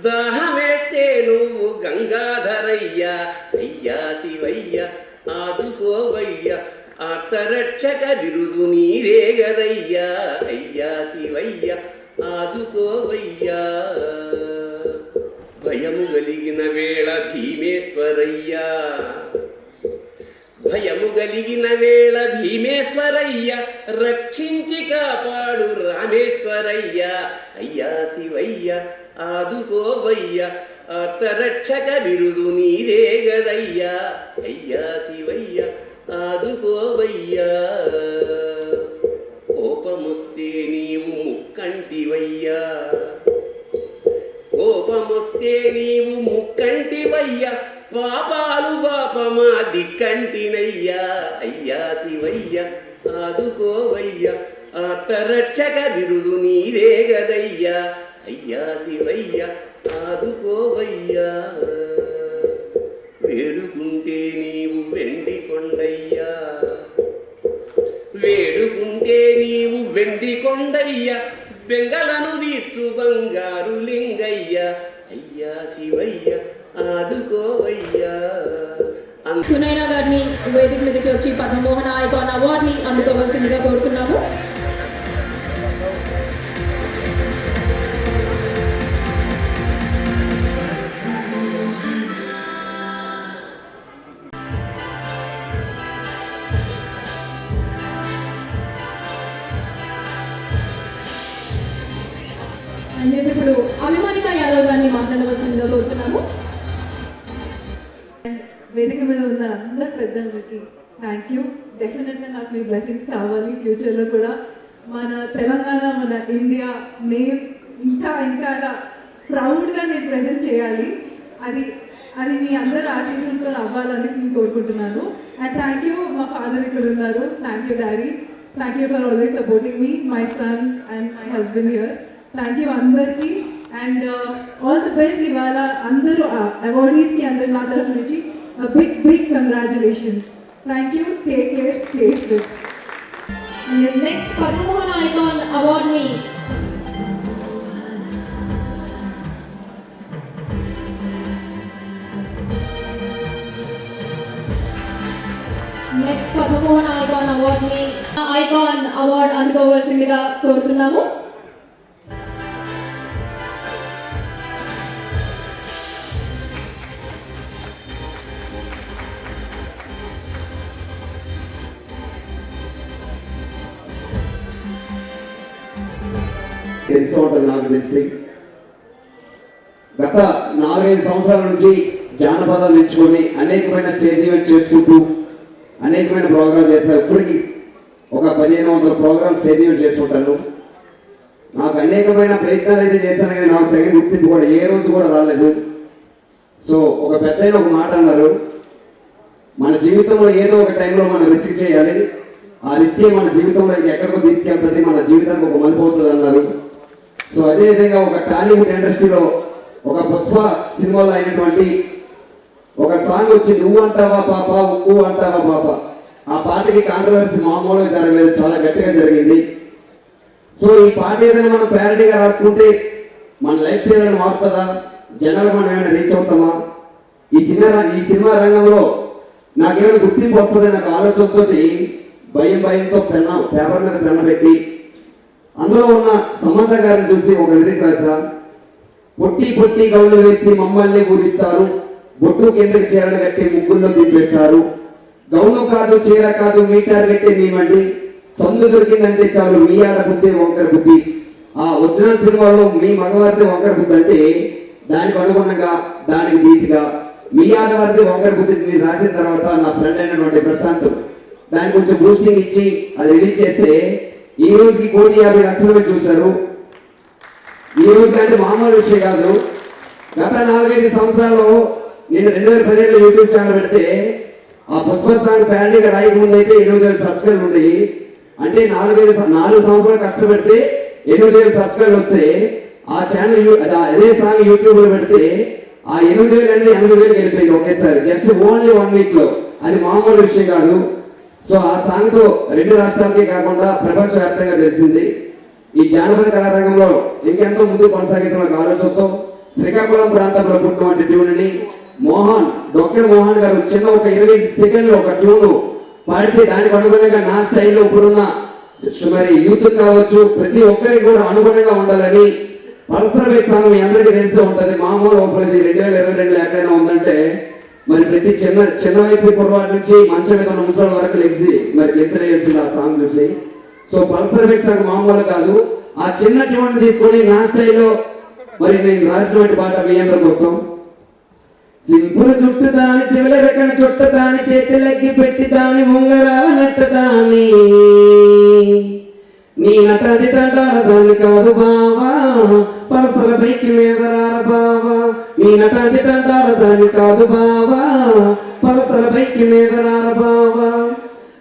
దాహమేస్తే నువ్వు గంగాధరయ్యా, అయ్యా శివయ్య ఆదుకోవయ్య, ఆర్తరక్షక బిరుదు నీరే గదయ్యా, అయ్యా శివయ్య ఆదుకోవయ్యా. భయము కలిగిన వేళ భీమేశ్వరయ్యా, భయము కలిగిన వేళ భీమేశ్వరయ్య, రక్షించి కాపాడు రామేశ్వరయ్య, అయ్యా శివయ్య ఆదుకోవయ్య, ఆర్తరక్షక బిరుదు నీరే గదయ్యా, అయ్యా శివయ్య ఆదుకోవయ్యా. కోపముస్తే నీవు ముక్కంటివయ్యా, కోపముస్తే నీవు ముక్కంటివయ్యా, పాపాలు పాపమా దిక్కంటినయ్యా, అయ్యా శివయ్య ఆదుకోవయ్యా, ఆర్తరక్షక బిరుదు నీరే గదయ్యా, అయ్యా శివయ్య ఆదుకోవయ్యా. వేడుకుంటే నీవు వెండి కొండయ్యా, వేడుకుంటే నీవు వెండి కొండయ్యా, బెంగలను తీర్చు బంగారు లింగయ్య, అయ్యా శివయ్య ఆదుకోవయ్యా. సునైనా గారిని వేదిక మీదకి వచ్చి పద్మమోహన ఐకాన్ అవార్డుని అందుకోవాల్సిందిగా కోరుతున్నాము. ఇప్పుడు అభిమానిక యాదవ్ గారిని మాట్లాడవలసిందిగా కోరుతున్నాము. వేదిక మీద ఉన్న అందరు పెద్దలకి థ్యాంక్ యూ. డెఫినెట్గా నాకు మీ బ్లెస్సింగ్స్ కావాలి. ఫ్యూచర్లో కూడా మన తెలంగాణ, మన ఇండియా నేమ్ ఇంకా ప్రౌడ్గా నేను ప్రజెంట్ చేయాలి. అది మీ అందరు ఆశీస్సులతో అవ్వాలని నేను కోరుకుంటున్నాను. అండ్ థ్యాంక్ యూ, మా ఫాదర్ ఇక్కడ ఉన్నారు. Thank you daddy, thank you for always supporting me, my son and my husband here. Thank you అందరికీ. And all the best. ఇవాళ అందరూ అవార్డీస్కి అందరు నా తరఫు నుంచి big congratulations. Thank you. Take care. Stay fit. Next Padmamohana icon అవార్డుని icon award అందుకోవాల్సిందిగా కోరుతున్నాము. తెలిసి ఉంటుంది నాకు తెలిసి. గత 4-5 సంవత్సరాల నుంచి జానపదాలు నేర్చుకొని అనేకమైన స్టేజ్ ఈవెంట్ చేసుకుంటూ అనేకమైన ప్రోగ్రామ్ చేస్తారు. ఇప్పటికీ ఒక 1500 ప్రోగ్రామ్ స్టేజ్ ఈవెంట్ చేసుకుంటాను. నాకు అనేకమైన ప్రయత్నాలు అయితే చేశాను కానీ నాకు తగిన గుర్తింపు కూడా ఏ రోజు కూడా రాలేదు. సో ఒక పెద్ద ఒక మాట అన్నారు, మన జీవితంలో ఏదో ఒక టైంలో మనం రిస్క్ చేయాలి, ఆ రిస్కే మన జీవితంలో ఎక్కడికో తీసుకెళ్తుంది, మన జీవితానికి ఒక మలుపు అవుతుంది అన్నారు. సో అదేవిధంగా ఒక టాలీవుడ్ ఇండస్ట్రీలో ఒక పుష్ప సినిమాలో అయినటువంటి ఒక సాంగ్ వచ్చింది, నువ్వు అంటావా పాప నువ్వు అంటావా పాప. ఆ పాటకి కాంట్రవర్సీ మామూలుగా జరగలేదు, చాలా గట్టిగా జరిగింది. సో ఈ పాట ఏదైనా మనం ప్యారడీగా రాసుకుంటే మన లైఫ్ స్టైల్ అని మారుతుందా, జనాలకు మనం ఏమైనా రీచ్ అవుతామా, ఈ సినిమా రంగంలో నాకేమైనా గుర్తింపు వస్తుంది నాకు ఆలోచనతో భయంతో పేపర్ మీద పెన్న పెట్టి అందులో ఉన్న సమంత గారిని చూసి ఒక లిరిక్ రాసా, పొట్టి గౌళ్ళు వేసి మమ్మల్ని పూరిస్తారు, బొట్టు కిందకి చీరలు కట్టి ముగ్గుల్లో దింపేస్తారు, గౌను కాదు చీర కాదు మీటర్ కట్టి మేమండి, సొంత దొరికిందంటే చాలు మీ ఆడ బుద్ధి వంకర బుద్ధి. ఆ ఒరిజినల్ సినిమాలో మీ మగవారిది వంకర బుద్ధి అంటే దానికి అనుగుణంగా దానికి ధీటుగా మీ ఆడవారిది వంకర బుద్ధి నేను రాసిన తర్వాత నా ఫ్రెండ్ అయినటువంటి ప్రశాంత్ దానికి కొంచెం బూస్టింగ్ ఇచ్చి అది రిలీజ్ చేస్తే ఈ రోజుకి 1,50,00,000 చూశారు. ఈ రోజు అంటే మామూలు విషయం కాదు. గత 4-5 సంవత్సరాల్లో నేను 2017 యూట్యూబ్ ఛానల్ పెడితే ఆ పుష్ప సాంగ్ ప్యారడీగా రాయకముందు అయితే 8,000 సబ్స్క్రైబర్లు ఉండేవి. అంటే 4 సంవత్సరాలు కష్టపెడితే 8,000 సబ్స్క్రైబర్లు వస్తే ఆ ఛానల్ అదే సాంగ్ యూట్యూబ్లో పెడితే ఆ 8,000 అనేది 80,000 వెళ్ళిపోయింది ఒకేసారి, జస్ట్ ఓన్లీ 1 వీక్ లో. అది మామూలు విషయం కాదు. సో ఆ సాంగ్ తో 2 రాష్ట్రాలకే కాకుండా ప్రపంచవ్యాప్తంగా తెలిసింది. ఈ జానపద కళారంగంలో ఇంకెంతో ముందు కొనసాగించిన ఆలోచనతో శ్రీకాకుళం ప్రాంతంలో పుట్టినటువంటి ట్యూన్ని డాక్టర్ మోహన్ గారు చిన్న ఒక 20 సెకండ్లు ఒక ట్యూన్ పాడితే దానికి అనుగుణంగా నా స్టైల్లో ఇప్పుడున్న మరి యూత్ కావచ్చు ప్రతి ఒక్కరికి కూడా అనుగుణంగా ఉండాలని పల్సర్ బైక్ సాంగ్ మీ అందరికీ తెలిసే ఉంటుంది. మామూలు ఒప్పలేదు 2022 ఎక్కడైనా ఉందంటే మరి ప్రతి చిన్న వయసు కుర్రవాడి నుంచి మంచం మీద ఉన్న ముసలి వరకు లెగ్సి మరి గెంతులు వేసింది ఆ సాంగ్ చూసి. సో పల్సర్ బైక్ సాంగ్ మామూలు కాదు. ఆ చిన్న ట్యూన్ తీసుకొని నా స్టైల్లో మరి నేను రాసినటువంటి పాట మీ అందరి కోసం. సింపుల్ చుట్టు దాని చెవుల రెక్కన చుట్ట దాని చేతులెక్కి పెట్టి దాని ముంగరాల నట్ట దాని నీ నటాన్ని తంటాల దాని కాదు బావా పలసల బైకి మీద రార బావా నీ నటాన్ని తంటాల దాని కాదు బావా పలసల బైకి మీద రార బావా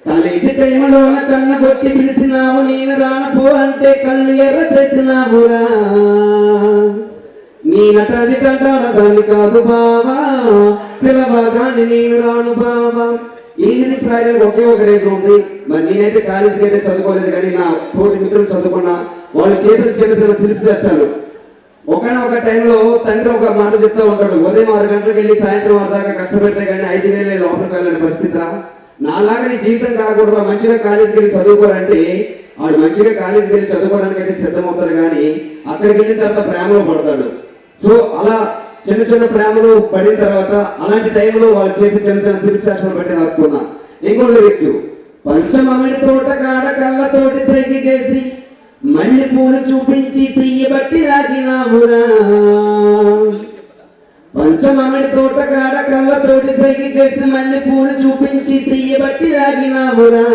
కాలేజీ టైంలోన కన్న కొట్టి పిలిచినావు నేను రానపో అంటే కళ్ళు ఎర్ర చేసినావురా నీ నటాన్ని తంటాల దాన్ని కాదు బావా పిలవగాని నేను రాను బావా. ఈ లిరిక్స్ రాయడానికి ఒకే ఒక రీజన్ ఉంది. మరి నేనైతే కాలేజీకి అయితే చదువుకోలేదు కానీ నా తోటి మిత్రులు చదువుకున్నా వాళ్ళు చేసిన చిన్న స్లిప్స్ చేస్తారు. ఒకనొక టైంలో తండ్రి ఒక మాట చెప్తా ఉంటాడు, ఉదయం 6 గంటలకు వెళ్ళి సాయంత్రం 6 దాకా కష్టపెడితే కానీ 5,000 లోపలికి వెళ్ళని పరిస్థితి రా, నాలాగా నీ జీవితం కాకూడదు, మంచిగా కాలేజీకి వెళ్ళి చదువుకోరంటే వాడు మంచిగా కాలేజీకి వెళ్ళి చదువుకోవడానికి అయితే సిద్ధమవుతాడు కానీ అక్కడికి వెళ్ళిన తర్వాత ప్రేమలో పడతాడు. సో అలా చిన్న ప్రేమలు పడిన తర్వాత అలాంటి టైంలో వాళ్ళు చేసే చిన్న స్లిప్స్ యాక్షన్ బట్టి రాసుకున్నా. ఇంకో లిరిక్స్, పంచమామిడి తోట కాడ కళ్ళతోటి సైకి చేసి మళ్ళీ పూలు చూపించి చెయ్యి బట్టి లాగినావురా పంచమామిడి తోట కాడ కళ్ళతోటి సైకి చేసి మళ్ళీ పూలు చూపించి చెయ్యి బట్టి లాగినావురా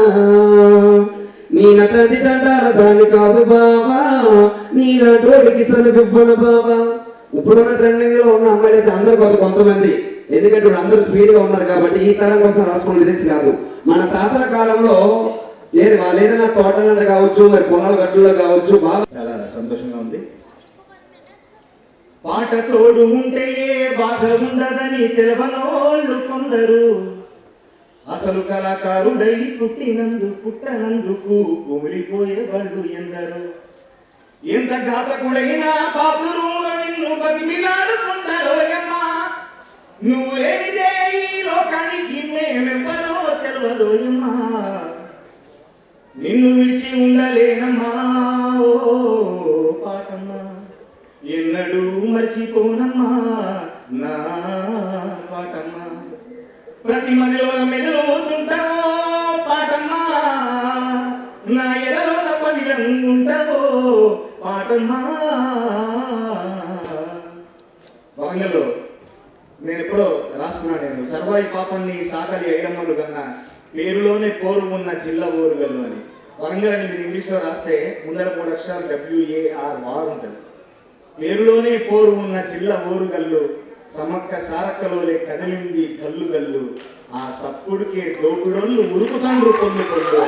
నీ నటాన్ని తంటాల దాన్ని కాదు బావా నీలాంటోడికి సరిపివ్వను బావా. ఇప్పుడున్న ట్రెండింగ్ లో ఉన్న అమ్మాయిలు అయితే అందరు కాదు కొంతమంది, ఎందుకంటే ఇప్పుడు అందరూ స్పీడ్ గా ఉన్నారు కాబట్టి ఈ తరం కోసం రాసుకున్న లిరిక్స్ కాదు. మన తాతల కాలంలో వాళ్ళు ఏదైనా తోటలంటే కావచ్చు మరి పొలాల గట్టుల్లో కావచ్చు బాగా చాలా సంతోషంగా ఉంది. పాట తోడు ఉంటే ఏ బాధ ఉండదని తెలవనోళ్ళు కొందరు, అసలు కళాకారుడై పుట్టనందుకు కుమిలిపోయే వాళ్ళు ఎందరు. ఎంత ఘాతకుడైనా బాతురూల నిన్ను బతిమిలాడుకుంటారోయమ్మా, నువ్వు లేనిదే ఈ లోకానికి మేమెవ్వరో తెలవదోయమ్మా, నిన్ను విడిచి ఉండలేనమ్మా ఓ పాటమ్మా, ఎన్నడూ మర్చిపోనమ్మా నా పాటమ్మా, ప్రతి మదిలోన మెదలుతుంటావో పాటమ్మా, నా ఎడలోన పదిలంగుంటావో పాటమ్మా. వరంగల్లో నేను ఎప్పుడో రాసుకున్నాను, నేను సర్వాయి పాపాన్ని సాకలి ఐరమ్మలు కన్నా పేరులోనే పోరు ఉన్న జిల్లా ఓరుగల్లు అని. వరంగల్ అని మీరు ఇంగ్లీష్లో రాస్తే ముందర 3 అక్షరాలు WAR వార్ ఉంటుంది. పేరులోనే పోరు ఉన్న చిల్ల ఓరుగల్లు సమక్క సారక్కలోలే కదిలింది కల్లు గల్లు ఆ సప్పుడికే దోపిడోళ్ళు ఉరుకుతాండ్రు పొల్లు పొల్లు.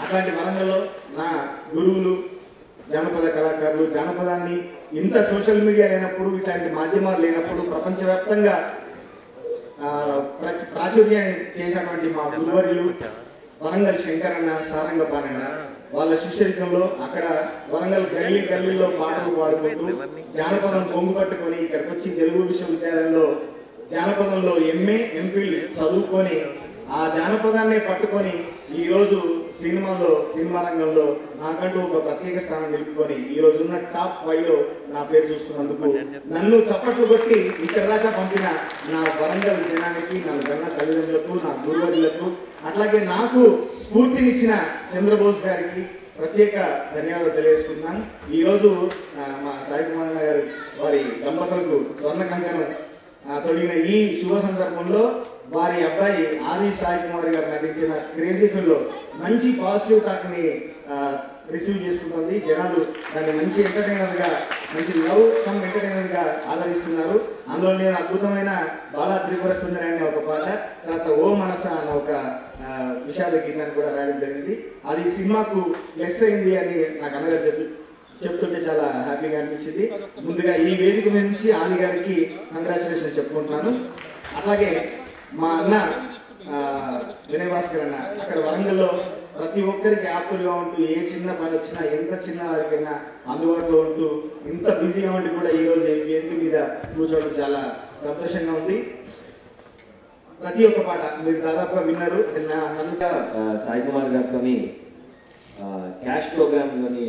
అట్లాంటి వరంగల్లో నా గురువులు జానపద కళాకారులు, జానపదాన్ని ఇంత సోషల్ మీడియా లేనప్పుడు, ఇట్లాంటి మాధ్యమాలు లేనప్పుడు ప్రపంచవ్యాప్తంగా ప్రాచుర్యాన్ని చేసినటువంటి మా గురువర్యులు వరంగల్ శంకరన్న, సారంగపానన్న, వాళ్ళ శిష్యరికంలో అక్కడ వరంగల్ గల్లీలో పాటలు పాడుకుంటూ జానపదం కొంగు పట్టుకొని ఇక్కడికి వచ్చి తెలుగు విశ్వవిద్యాలయంలో జానపదంలో MA MPhil చదువుకొని ఆ జానపదాన్నే పట్టుకొని ఈరోజు సినిమా రంగంలో నాకంటూ ఒక ప్రత్యేక స్థానం నిలుపుకొని ఈరోజు ఉన్న టాప్ 5లో నా పేరు చూసుకున్నందుకు, నన్ను చప్పట్లు కొట్టి ఇక్కడ దాకా పంపిన నా వరంగల్ జనానికి, నా గన్న తల్లిదండ్రులకు, నా గురువులకు, అట్లాగే నాకు స్ఫూర్తినిచ్చిన చంద్రబోస్ గారికి ప్రత్యేక ధన్యవాదాలు తెలియజేసుకుంటున్నాను. ఈరోజు మా సాయి కుమార్ గారు వారి దంపతులకు స్వర్ణ కంకణం తొడిగిన ఈ శుభ సందర్భంలో వారి అబ్బాయి ఆది సాయి కుమార్ గారు నటించిన క్రేజీ ఫిల్మ్లో మంచి పాజిటివ్ టాక్ని రిసీవ్ చేసుకుంటుంది. జనాలు దాన్ని మంచి ఎంటర్టైనర్గా, మంచి లవ్ కమ్ ఎంటర్టైనర్గా ఆదరిస్తున్నారు. అందులో నేను అద్భుతమైన బాలా త్రిపుర సుందరి అనే ఒక పాట, తర్వాత ఓ మనస అన్న ఒక విషాద గీతాన్ని కూడా రాయడం జరిగింది. అది సినిమాకు ప్లస్ అయింది అని నాకు అన్నగారు చెప్తుంటే చాలా హ్యాపీగా అనిపించింది. ముందుగా ఈ వేదిక మీద నుంచి ఆది గారికి కంగ్రాచులేషన్స్ చెప్పుకుంటున్నాను. అట్లాగే మా అన్న వినయ్ భాస్కర్ అన్న అక్కడ వరంగల్లో ప్రతి ఒక్కరికి యాక్టివ్గా ఉంటూ, ఏ చిన్న పని వచ్చినా, ఎంత చిన్న వారికైనా అందుబాటులో ఉంటూ, ఇంత బిజీగా ఉండి కూడా ఈరోజు వేదిక మీద కూర్చోవడం చాలా సంతోషంగా ఉంది. ప్రతి ఒక్క పాట మీరు దాదాపుగా విన్నారు. సాయి కుమార్ గారితో క్యాష్ ప్రోగ్రామ్లోని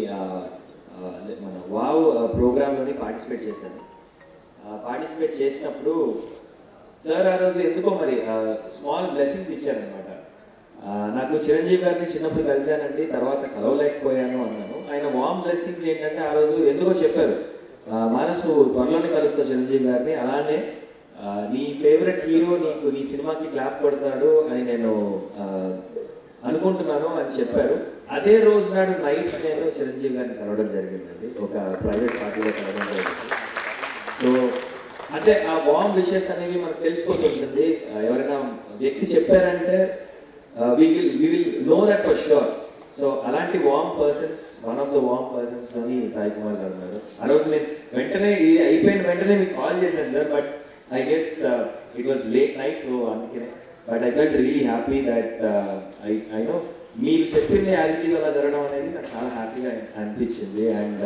మన వావ్ ప్రోగ్రాంలోని పార్టిసిపేట్ చేశాను. పార్టిసిపేట్ చేసినప్పుడు సార్ ఆ రోజు ఎందుకో మరి స్మాల్ బ్లెస్సింగ్స్ ఇచ్చారనమాట. నాకు చిరంజీవి గారిని చిన్నప్పుడు కలిశానండి, తర్వాత కలవలేకపోయాను అన్నాను. ఆయన వామ్ బ్లెస్సింగ్స్ ఏంటంటే ఆ రోజు ఎందుకో చెప్పారు, మానసు త్వరలోనే కలుస్తావు చిరంజీవి గారిని, అలానే నీ ఫేవరెట్ హీరో నీకు నీ సినిమాకి క్లాప్ కొడతాడు అని నేను అనుకుంటున్నాను అని చెప్పారు. అదే రోజు నాడు నైట్ నేను చిరంజీవి గారిని కలవడం జరిగిందండి, ఒక ప్రైవేట్ పార్టీలో కలవడం జరిగింది. సో అంటే ఆ వామ్ విషెస్ అనేవి మనకు తెలిసిపోతుంటుంది. ఎవరైనా వ్యక్తి చెప్పారంటే we will know that for sure. So అలాంటి warm persons, one of the warm పర్సన్స్లోని సాయి కుమార్ గారు ఉన్నారు. ఆ రోజు నేను వెంటనే ఇది అయిపోయిన వెంటనే మీకు కాల్ చేశాను sir, but I guess it was late night, so అందుకనే. But I felt really happy that I know మీరు చెప్పింది యాజ్ ఇట్ ఈస్ అలా జరగడం అనేది నాకు చాలా హ్యాపీగా అనిపించింది. And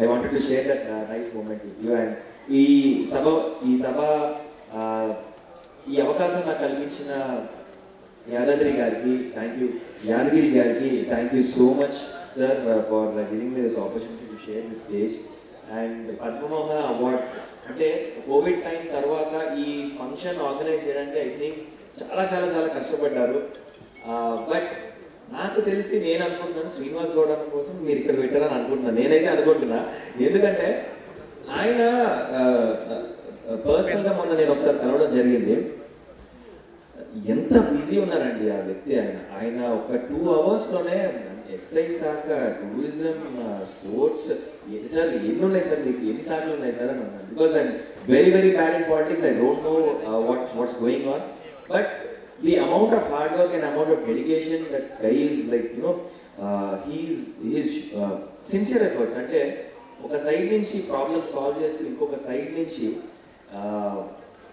I wanted to share that nice moment with you. And ఈ సభ ఈ అవకాశం నాకు కల్పించిన యాదాద్రి గారికి థ్యాంక్ యూ, యాదగిరి గారికి thank you so much sir for giving me this opportunity to share this stage. And Padmamohana awards అంటే కోవిడ్ టైం తర్వాత ఈ ఫంక్షన్ ఆర్గనైజ్ చేయడానికి ఐ థింక్ చాలా చాలా చాలా కష్టపడ్డారు. బట్ నాకు తెలిసి నేను అనుకుంటున్నాను శ్రీనివాస్ గౌడ్ అన్న కోసం మీరు ఇక్కడ పెట్టారని అనుకుంటున్నాను. నేనైతే అనుకుంటున్నా, ఎందుకంటే ఆయన పర్సనల్గా మొన్న నేను ఒకసారి కలవడం జరిగింది. ఎంత బిజీ ఉన్నారండి ఆ వ్యక్తి. ఆయన ఒక 2 అవర్స్లోనే ఎక్సైజ్ శాఖ, టూరిజం, స్పోర్ట్స్, సార్ ఎన్ని ఉన్నాయి సార్, మీకు ఎన్ని శాఖలు ఉన్నాయి సార్ అని అన్నాను. Because I very very bad in politics, I don't know what's going on, but the amount of hard work and amount of dedication that guy is like, you know, his sincere efforts. అంటే ఒక side నుంచి problem solve చేస్తూ ఇంకొక side నుంచి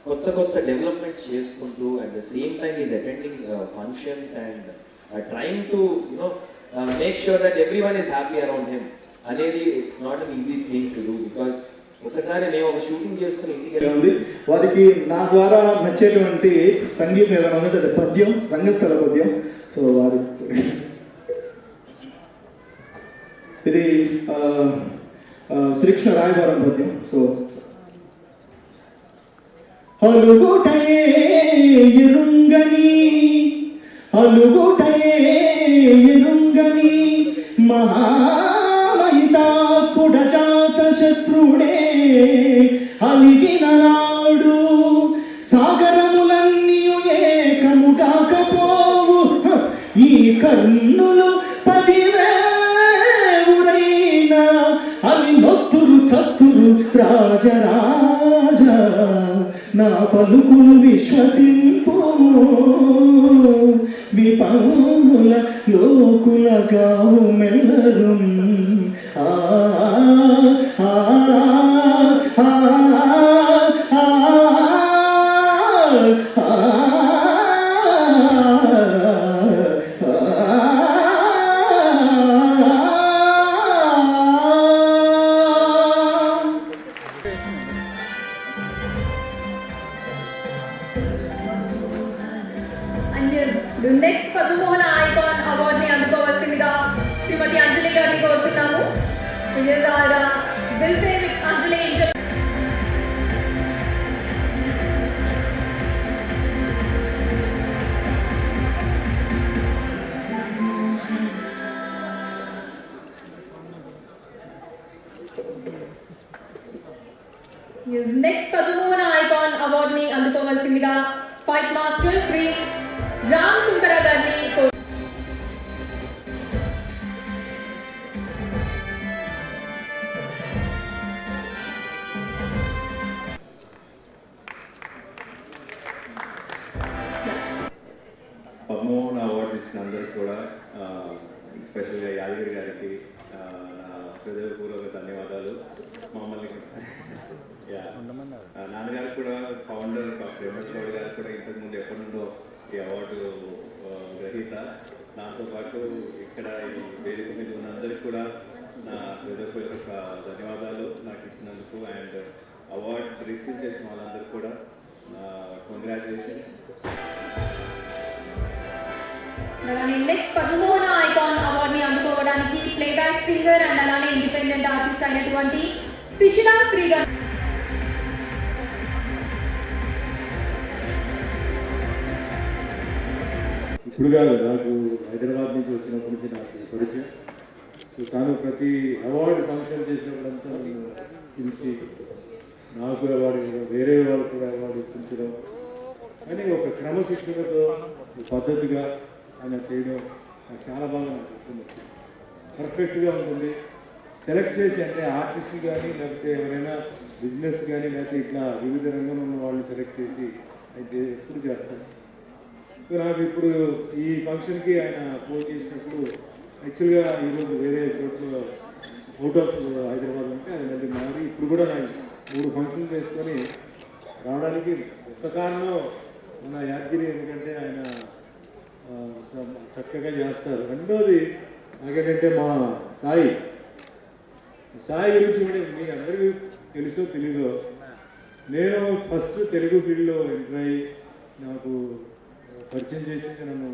కొత్త కొత్త developments చేసుకుంటూ at the same time is attending functions and trying to you know make sure that everyone is happy around him అనేది it's not an easy thing to do. Because ఒకసారి మేము ఒక షూటింగ్ చేసుకుని ఇంటికి ఉంది. వారికి నా ద్వారా నచ్చేటువంటి సంగీతం ఏదైనా ఉందంటే అది పద్యం, రంగస్థల పద్యం. సో వారి ఇది శ్రీకృష్ణ రాయబారం పద్యం. సో అలుగుటయేరుంగని మహామహితాత్పుడజాత శత్రుడే అలిగిన నాడు సాగరములన్నీ ఏకముగాకపోవు ఈ కన్నులు 10,000 అవి నొత్తురు చత్తురు రాజరాజ నా పలుకులు విశ్వసింపుము విపముల లోకుల గావు మెల్లరు ఆ ఆ ఆ నెక్స్ట్ పద్మమోహన ఐకాన్ అవార్డుని అందుకోవాల్సిందిగా శ్రీమతి అంజలి గారిని కోరుతున్నాము. అంజలి నెక్స్ట్ పద్మమోహన ఐకాన్ అవార్డుని అందుకోవాల్సిందిగా ఫైట్ మాస్టర్ శ్రీ రామ్ సుంకర గారిని పద్మమోహన్ అవార్డు ఇచ్చిన అందరికి కూడా స్పెషల్గా యాదగిరి గారికి నా హృదయపూర్వక ధన్యవాదాలు. మమ్మల్ని నాన్నగారికి కూడా ఫౌండర్ రమేష్ గౌడ్ గారికి కూడా ఇంతకుముందు ఎప్పటి నుండో ఈ అవార్డు గ్రహీత. దాంతోపాటు ఇక్కడ ఈ వేదిక మీద ఉన్న అందరికి కూడా నా హృదయపూర్వక ధన్యవాదాలు నాకు ఇచ్చినందుకు. అండ్ అవార్డు రిసీవ్ చేసిన వాళ్ళందరికీ కూడా కంగ్రాచులేషన్స్. నెక్స్ట్ పద్మమోహన ఐకాన్ అవార్డుని అందుకోవడానికి ప్లేబ్యాక్ సింగర్ అండ్ అలానే ఇండిపెండెంట్ ఆర్టిస్ట్ అయినటువంటి సుశీలా శ్రీ గారు. ఇప్పుడు కాదు, నాకు హైదరాబాద్ నుంచి వచ్చినప్పటి నుంచి నాకు పరిచయం. సో తాను ప్రతి అవార్డు ఫంక్షన్ చేసినప్పుడంతా నన్ను పిలిచి నాకు అవార్డు ఇవ్వడం, వేరే వాళ్ళు కూడా అవార్డు ఇప్పించడం అని ఒక క్రమశిక్షణతో పద్ధతిగా ఆయన చేయడం నాకు చాలా బాగా నాకు గుర్తుంది. పర్ఫెక్ట్గా ఉంటుంది. సెలెక్ట్ చేసి అంటే ఆర్టిస్ట్ని కానీ లేకపోతే ఎవరైనా బిజినెస్ కానీ లేకపోతే ఇట్లా వివిధ రంగంలో ఉన్న వాళ్ళని సెలెక్ట్ చేసి ఆయన ఎప్పుడు చేస్తాను. సో నాకు ఇప్పుడు ఈ ఫంక్షన్కి ఆయన ఫోన్ చేసినప్పుడు యాక్చువల్గా ఈరోజు వేరే చోట్ల అవుట్ ఆఫ్ హైదరాబాద్ ఉంటే అది మళ్ళీ మారి ఇప్పుడు కూడా నాకు 3 ఫంక్షన్లు చేసుకొని రావడానికి ఒక్క కారణం మన యాదగిరి, ఎందుకంటే ఆయన చక్కగా చేస్తారు. రెండోది నాకేంటంటే మా సాయి గురించి కూడా మీ అందరికీ తెలుసో తెలీదో, నేను ఫస్ట్ తెలుగు ఫీల్డ్లో ఎంటర్ అయ్యి నాకు పరిచయం చేసి నన్ను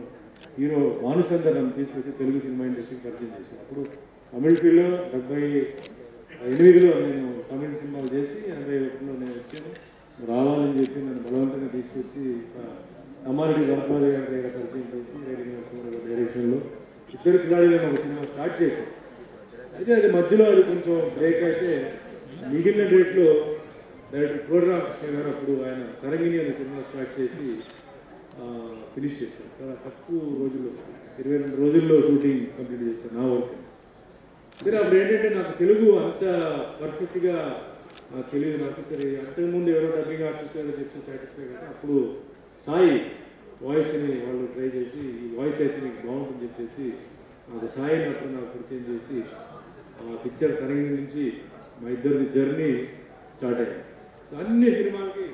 హీరో భానుచందర్ నన్ను తీసుకొచ్చి తెలుగు సినిమా ఇండస్ట్రీకి పరిచయం చేశాను. అప్పుడు తమిళ ఫీల్డ్లో 78లో నేను తమిళ సినిమాలు చేసి 81లో నేను వచ్చాను. రావాలని చెప్పి నన్ను బలవంతంగా తీసుకొచ్చి అమ్మారెడ్డి గణపతి గారి పరిచయం చేసి డైరెక్షన్లో ఇద్దరు పిల్లాడిలో ఒక సినిమా స్టార్ట్ చేశాను. అయితే అది మధ్యలో అది కొంచెం బ్రేక్ అయితే మిగిలిన డేట్లో డైరెక్టర్ ప్రోగ్రామ్ గారు అప్పుడు ఆయన తరంగిణి అనే సినిమా స్టార్ట్ చేసి ఫినిష్ చేశారు. చాలా తక్కువ రోజుల్లో 22 రోజుల్లో షూటింగ్ కంప్లీట్ చేశాను నా వర్క్. సరే అప్పుడు ఏంటంటే నాకు తెలుగు అంత పర్ఫెక్ట్గా నాకు తెలియదు. నాకు సరే అంతకుముందు ఎవరో డబ్బింగ్ ఆర్టిస్ట్ గారు చెప్తే సాటిస్ఫై అంటే అప్పుడు సాయి వాయిస్ని వాళ్ళు ట్రై చేసి ఈ వాయిస్ అయితే మీకు బాగుంటుందని చెప్పేసి నాకు సాయిని అప్పుడు నాకు పరిచయం చేసి ఆ పిక్చర్ తరంగి నుంచి మా ఇద్దరిది జర్నీ స్టార్ట్ అయ్యింది. సో అన్ని సినిమాలకి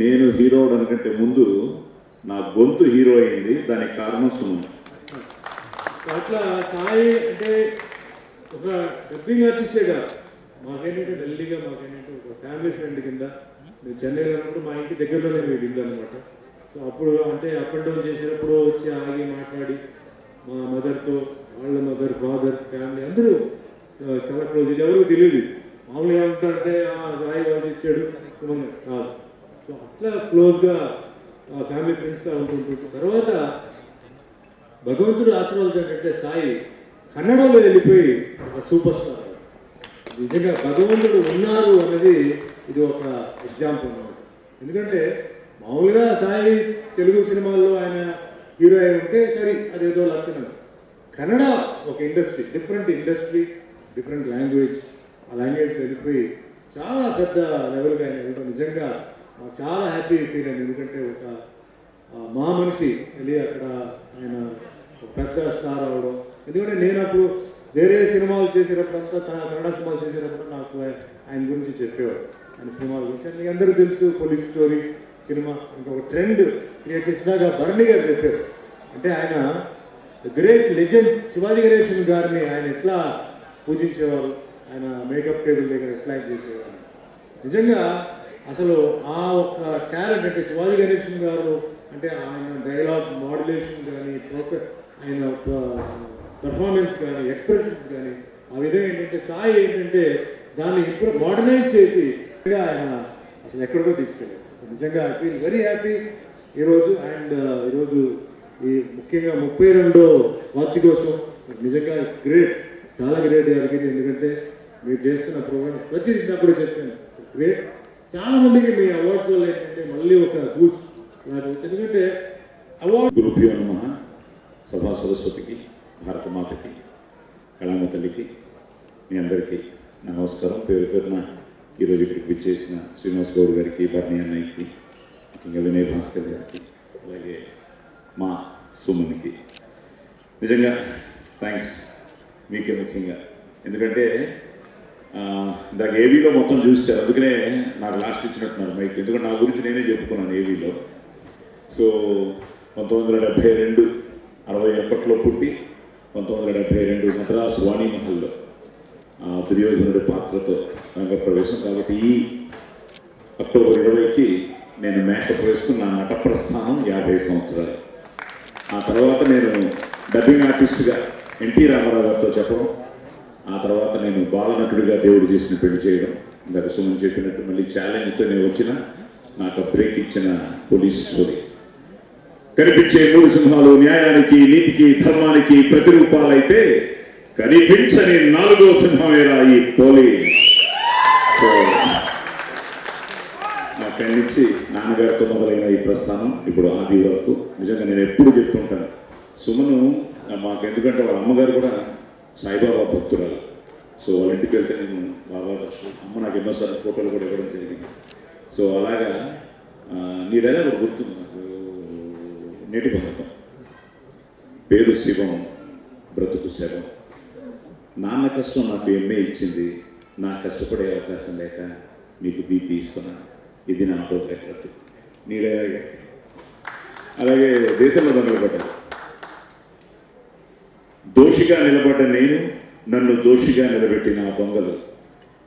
నేను హీరో అవడానికంటే ముందు నా గొంతు హీరో అయింది. దానికి కారణం సుమన్. అట్లా సాయి అంటే ఒక డబ్బింగ్ ఆర్టిస్టే కాదు, మాకేంటంటే ఢిల్లీగా మాకేంటంటే ఒక ఫ్యామిలీ ఫ్రెండ్ కింద. మేము చెన్నైలో ఉన్నప్పుడు మా ఇంటి దగ్గరలోనే మేము ఇల్లు అనమాట. సో అప్పుడు అంటే అప్ అండ్ డౌన్ చేసేటప్పుడు వచ్చి ఆగి మాట్లాడి మా మదర్తో, వాళ్ళ మదర్, ఫాదర్, ఫ్యామిలీ అందరూ చాలా క్లోజ్. ఇది ఎవరికి తెలియదు. మామూలుగా ఏమంటారంటే సాయి వాయిస్ ఇచ్చాడు సుమన్ కాదు. సో అట్లా క్లోజ్గా ఫ్యామిలీ ఫ్రెండ్స్గా ఉంటుంటుంది. తర్వాత భగవంతుడు ఆశీర్వాదం ఏంటంటే సాయి కన్నడలో వెళ్ళిపోయి ఒక సూపర్ స్టార్. నిజంగా భగవంతుడు ఉన్నారు అన్నది ఇది ఒక ఎగ్జాంపుల్ అన్నమాట. ఎందుకంటే మామూలుగా సాయి తెలుగు సినిమాల్లో ఆయన హీరో అయి ఉంటే సరే అదేదో లక్షణం. కన్నడ ఒక ఇండస్ట్రీ, డిఫరెంట్ లాంగ్వేజ్, ఆ లాంగ్వేజ్ వెళ్ళిపోయి చాలా పెద్ద లెవెల్గా ఆయన వెళ్ళడం నిజంగా చాలా హ్యాపీ ఫీల్ అయింది. ఎందుకంటే ఒక మా మనిషి వెళ్ళి అక్కడ ఆయన ఒక పెద్ద స్టార్ అవడం. ఎందుకంటే నేను అప్పుడు వేరే సినిమాలు చేసేటప్పుడంతా కన్నడ సినిమాలు చేసేటప్పుడు నాకు ఆయన గురించి చెప్పేవాడు, ఆయన సినిమాల గురించి. మీ అందరూ తెలుసు పోలీస్ స్టోరీ సినిమా ఇంకొక ట్రెండ్ క్రియేట్ చేసినాక భరణి గారు చెప్పారు. అంటే ఆయన గ్రేట్ లెజెండ్ శివాజీ గణేశన్ గారిని ఆయన ఎట్లా పూజించేవారు, ఆయన మేకప్ టేబుల్ దగ్గర ఎట్లా చేసేవారు. నిజంగా అసలు ఆ ఒక్క టాలెంట్ అంటే శివాజీ గణేశన్ గారు అంటే ఆయన డైలాగ్ మాడ్యులేషన్ కానీ ఆయన పర్ఫార్మెన్స్ కానీ ఎక్స్ప్రెషన్స్ కానీ ఆ విధంగా ఏంటంటే సాయి ఏంటంటే దాన్ని ఇప్పుడు మోడర్నైజ్ చేసి ఆయన అసలు ఎక్కడికో తీసుకెళ్ళారు. నిజంగా ఐ ఫీల్ వెరీ హ్యాపీ ఈరోజు. అండ్ ఈరోజు ఈ ముఖ్యంగా 32వ వార్షికోత్సవం నిజంగా గ్రేట్, చాలా గ్రేట్ యాదగిరి. ఎందుకంటే మీరు చేస్తున్న ప్రోగ్రామ్స్ ప్రతి కూడా చెప్పాను గ్రేట్. చాలా మందికి మీ అవార్డ్స్ వల్ల ఏంటంటే మళ్ళీ ఒక బూస్ట్ రావచ్చు. ఎందుకంటే అవార్డ్ గురుభ్యో నమః. సభా సరస్వతికి, భారత మాతకి, కళామ తల్లికి మీ అందరికీ నమస్కారం. పేరు పేరున ఈరోజు ఇక్కడికి విచ్చేసిన శ్రీనివాస్ గౌడ్ గారికి, బర్నీ అన్నయ్యకి, ముఖ్యంగా వినయ్ భాస్కర్ గారికి, అలాగే మా సుమన్కి నిజంగా థ్యాంక్స్ మీకే ముఖ్యంగా. ఎందుకంటే ఇందాక ఏవీలో మొత్తం చూస్తారు, అందుకనే నాకు లాస్ట్ ఇచ్చినట్టున్నారు మైక్. ఎందుకంటే నా గురించి నేనే చెప్పుకున్నాను ఏవీలో. సో 1972 61లో పుట్టి 1972 మద్రాసు వాణిమహల్లో దుర్యోధనుడి పాత్రతో రంగప్రవేశం. కాబట్టి ఈ అక్టోబర్ 20కి నేను మేకప్ వేసుకున్న నా నట ప్రస్థానం 50 సంవత్సరాలు. ఆ తర్వాత నేను డబ్బింగ్ ఆర్టిస్ట్గా ఎన్టీ రామారావు గారితో చెప్పడం, ఆ తర్వాత నేను బాలనటుడిగా దేవుడు చేసిన పెళ్లి చేయడం, ఇందాక సుమన్ చెప్పినట్టు మళ్ళీ ఛాలెంజ్తో నేను వచ్చిన నాకు బ్రేక్ ఇచ్చిన పోలీస్ స్టోరీ. కనిపించే 3 సింహాలు న్యాయానికి, నీతికి, ధర్మానికి ప్రతిరూపాలైతే కనిపించని 4వ సింహమేరా ఈ పోలీస్. సో అక్కడి నుంచి నాన్నగారితో మొదలైన ఈ ప్రస్థానం ఇప్పుడు ఆది వరకు. నిజంగా నేను ఎప్పుడు చెప్తుంటాను సుమను మాకు, ఎందుకంటే వాళ్ళ అమ్మగారు కూడా సాయిబాబా భక్తురాలు. సో వాళ్ళ ఇంటికి వెళ్తే నేను బాబా దర్శనం, అమ్మ నాకు ఎన్నోసార్లు ఫోటోలు కూడా ఇవ్వడం జరిగింది. సో అలాగా నీ డైలాగ్ ఒకటి గుర్తుంది నాకు, నేటి భారతం, పేరు శివం బ్రతుకు శవం. నాన్న కష్టం నాకు ఎంఏ ఇచ్చింది, నాకు కష్టపడే అవకాశం లేక మీకు బీపీ ఇస్తున్నాను. ఇది నా ఆటోగ్రాఫ్. నీ డైలాగ్. అలాగే దేశంలో నిలబడ్డా, దోషిగా నిలబడ్డ నేను, నన్ను దోషిగా నిలబెట్టిన ఆ దొంగలు,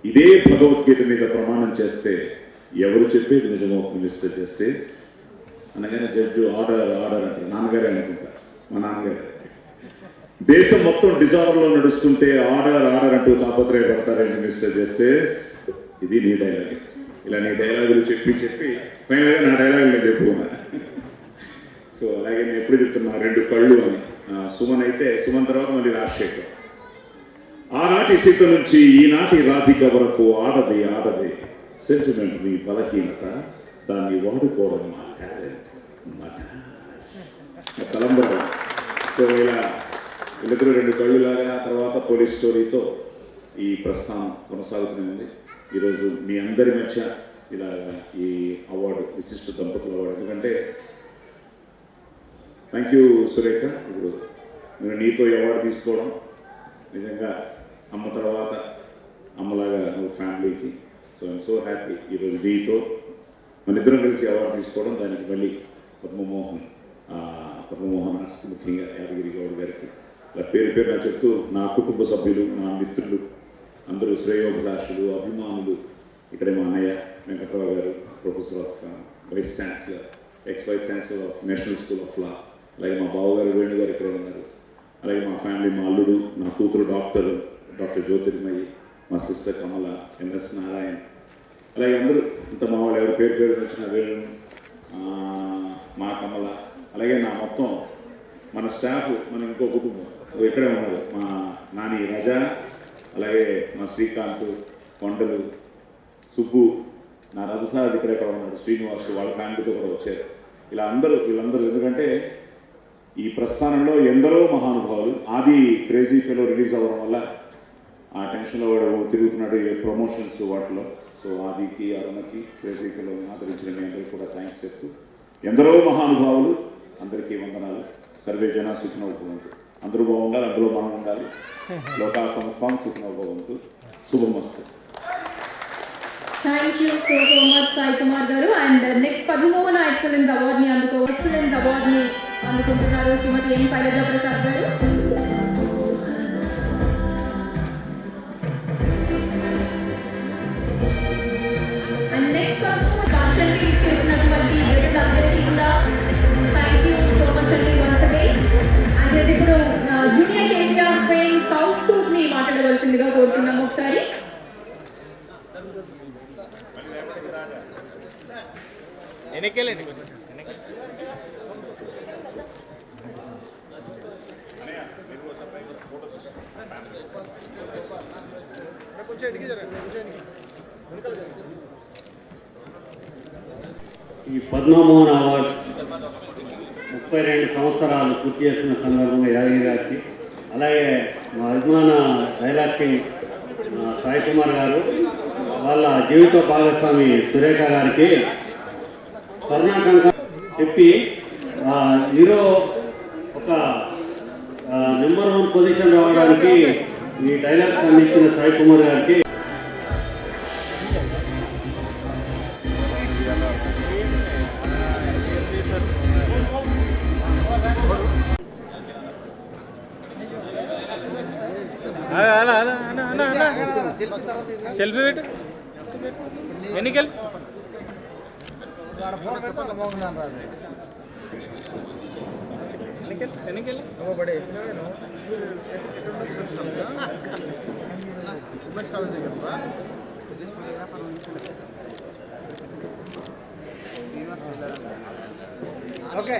ఇదే భగవద్గీత మీద ప్రమాణం చేస్తే ఎవరు చెప్పేది నిజమో మిస్టర్ జస్టిస్ అనగానే జడ్జి ఆర్డర్ అంటారు. నాన్నగారే అనుకుంటా, మా నాన్నగారు. దేశం మొత్తం డిజార్డర్లో నడుస్తుంటే ఆర్డర్ అంటూ తాపత్రయపడతారండి మిస్టర్ జస్టిస్. ఇది నీ డైలాగ్. ఇలా నీ డైలాగులు చెప్పి ఫైనల్గా నా డైలాగులు నేను చెప్పుకున్నా. సో అలాగే నేను ఎప్పుడు చెప్తున్నా 2 కళ్ళు అని. సుమన్ అయితే సుమన్ తర్వాత మళ్ళీ రాజశేఖర్. ఆనాటి సీత నుంచి ఈనాటి రాధిక వరకు ఆడది సెంటిమెంట్ నీ బలహీనత, దాన్ని వాడుకోవడం మా టాలెంట్, మా తలంబరం. సో ఇలా వీళ్ళిద్దరూ 2 కళ్ళు లాగా ఆ తర్వాత పోలీస్ స్టోరీతో ఈ ప్రస్థానం కొనసాగుతుంది. ఈరోజు మీ అందరి మధ్య ఇలా ఈ అవార్డు, విశిష్ట దంపతుల అవార్డు. ఎందుకంటే థ్యాంక్ యూ సురేఖ, ఇప్పుడు నేను నీతో అవార్డు తీసుకోవడం నిజంగా అమ్మ తర్వాత అమ్మలాగా నువ్వు ఫ్యామిలీకి. సో ఐఎమ్ సో హ్యాపీ ఈరోజు నీతో మన ఇద్దరం కలిసి అవార్డు తీసుకోవడం. దానికి మళ్ళీ పద్మమోహన్ ఆర్ట్స్కి ముఖ్యంగా యాదగిరి గౌడ్ గారికి ఇలా పేరు నా చెప్తూ నా కుటుంబ సభ్యులు, నా మిత్రులు అందరూ, శ్రేయోభిలాషులు, అభిమానులు, ఇక్కడే మా అన్నయ్య వెంకట్రావు గారు, professor of vice chancellor, vice chancellor of national school of law, అలాగే మా బావగారు వేణు గారు ఇక్కడే ఉన్నారు. అలాగే మా ఫ్యామిలీ, మా అల్లుడు, నా కూతురు డాక్టర్ జ్యోతిర్మయి, మా సిస్టర్ కమల, ఎంఎస్ నారాయణ, అలాగే అందరూ ఇంత మా వాళ్ళు ఎవరు పేరు వచ్చిన వేణు, మా కమల, అలాగే నా మొత్తం మన స్టాఫ్, మన ఇంకో కుటుంబం ఇక్కడే ఉన్నారు. మా నాని రజా, అలాగే మా శ్రీకాంత్, కొండలు, సుబ్బు, నా రథసారథి ఇక్కడే ఉన్నాడు, శ్రీనివాస్ వాళ్ళ ఫ్యామిలీతో కూడా వచ్చారు. వీళ్ళందరూ ఎందుకంటే ఈ ప్రస్థానంలో ఎందరో మహానుభావులు, ఆది క్రేజీ ఫెలో రిలీజ్ అవ్వడం వల్ల ఆ టెన్షన్లో వాడు తిరుగుతున్నాడు ప్రమోషన్స్ వాటిలో. సో ఆదికి, అరుణకి, క్రేజీ ఫెలోని ఆదరించిన మీ అందరికీ కూడా థ్యాంక్స్ చెప్తూ, ఎందరో మహానుభావులు, అందరికీ వందనాలు. సర్వే జన సుఖినో భవంతు. అందరూ బాగుండాలి, అందులో మనం ఉండాలి. లోకా సంస్థాం సుఖినో భవంతు. శుభమస్తు. Thank you so much Sai Kumar గారు. అండ్ నెక్స్ట్ పద్మమోహన ఎక్సలెన్స్ అవార్డ్ని అందుకుంటున్నారు శ్రీమతి ఎన్ శైలజా ప్రసాద్ గారు. అండ్ నెక్స్ట్ కాన్సెంట్రీ చేసినటువంటి గెస్ట్ అందరికీ కూడా థ్యాంక్ యూ సో మచ్ అండి వన్స్ అగైన్. అండ్ ఇప్పుడు జూనియర్ ఏరియా ఫెయిన్ కౌస్తుబ్ని మాట్లాడవలసిందిగా కోరుతున్నాము ఒకసారి. ఈ పద్మమోహన్ అవార్డ్ 32 సంవత్సరాలు పూర్తి చేసిన సందర్భంగా యాదగిరి గారికి, అలాగే మా అభిమాన డైలాగ్ కింగ్ సాయి కుమార్ గారు, వాళ్ళ జీవిత భాగస్వామి సురేఖ గారికి స్వర్ణాకంక చెప్పి హీరో ఒక నెంబర్ 1 పొజిషన్ రావడానికి ఈ డైలాగ్స్ అందించిన సాయి కుమార్ గారికి సెల్ఫీ పెట్టు ఎన్నికలు ఓకే.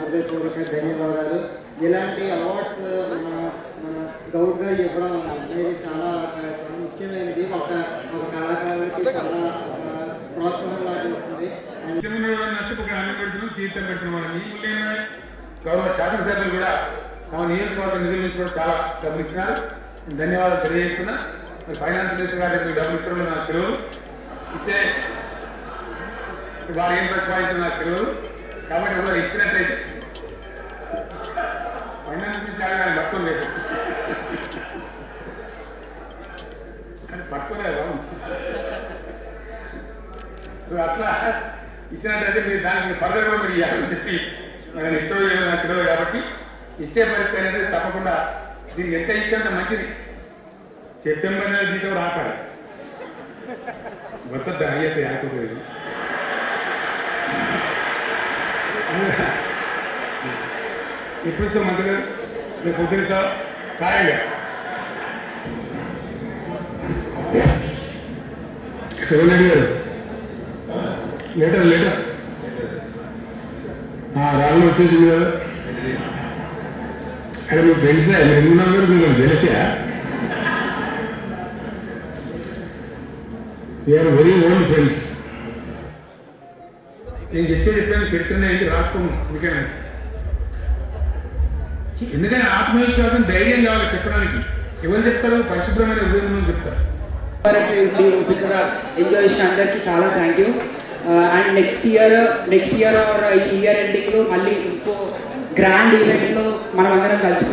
హృదయపూర్వక ధన్యవాదాలు. ఇలాంటి అవార్డ్స్ మన గౌడ్ గారు ఇవ్వడం అనేది చాలా ముఖ్యమైనది. ఒక కళాకారునికి చాలా ప్రోత్సాహం లాగా ఉంటుంది. గౌరవ శాసనసభ్యులు కూడా తమ నియోజకవర్గ నిధుల నుంచి కూడా చాలా డబ్బులు ఇచ్చినారు. ధన్యవాదాలు తెలియజేస్తున్నా. ఫైనాన్స్ మినిస్టర్ గారికి మీకు డబ్బులు ఇస్తున్నారు నాకు తెలియదు, ఇచ్చే వారు ఏం ప్రతిపాదించారు నాకు తెలియదు. కాబట్టి ఒకరు ఇచ్చినట్లయితే ఫైనాన్స్ మినిస్టర్ గారు పట్టుకోలేదు, కానీ పట్టుకోలేదు. అట్లా ఇచ్చినట్లయితే మీరు దానికి ఫర్దర్ కూడా మీరు ఇవ్వాలని చెప్పి నేను ఇష్టం నాకు తెలియదు. కాబట్టి ఇచ్చే పరిస్థితి అనేది తప్పకుండా దీనికి ఎంత ఇస్తే అంత మంచిది. సెప్టెంబర్ నెల జీతం రాకాలి మొత్తం అయ్యేది ఆకపోయేది. ఇప్పుడు మంత్రి రేపు పొద్దున ఖాయంగా శివన్ రెడ్డి గారు లేటర్ రాళ్ళు వచ్చేసింది కదా. అక్కడ మీ ఫ్రెండ్సే, మీరు ఎందుకున్నాం గారు మీకు తెలిసా? We are very old friends. నేను చెప్పాను పెడుతున్నాయి రాసుకోండి, మీకే నచ్చింది. ఎందుకంటే ఆత్మవిశ్వాసం ధైర్యం కావాలి చెప్పడానికి. ఎవరు చెప్తారు? పరిశుభ్రమైన ఉద్యోగం చెప్తారు. ఎంజాయ్ చేసిన అందరికీ చాలా thank you. And next year are ఈ ఇయర్ ఎండింగ్లో మళ్ళీ ఇంకో గ్రాండ్ ఈవెంట్లో మనం అందరం కలిసి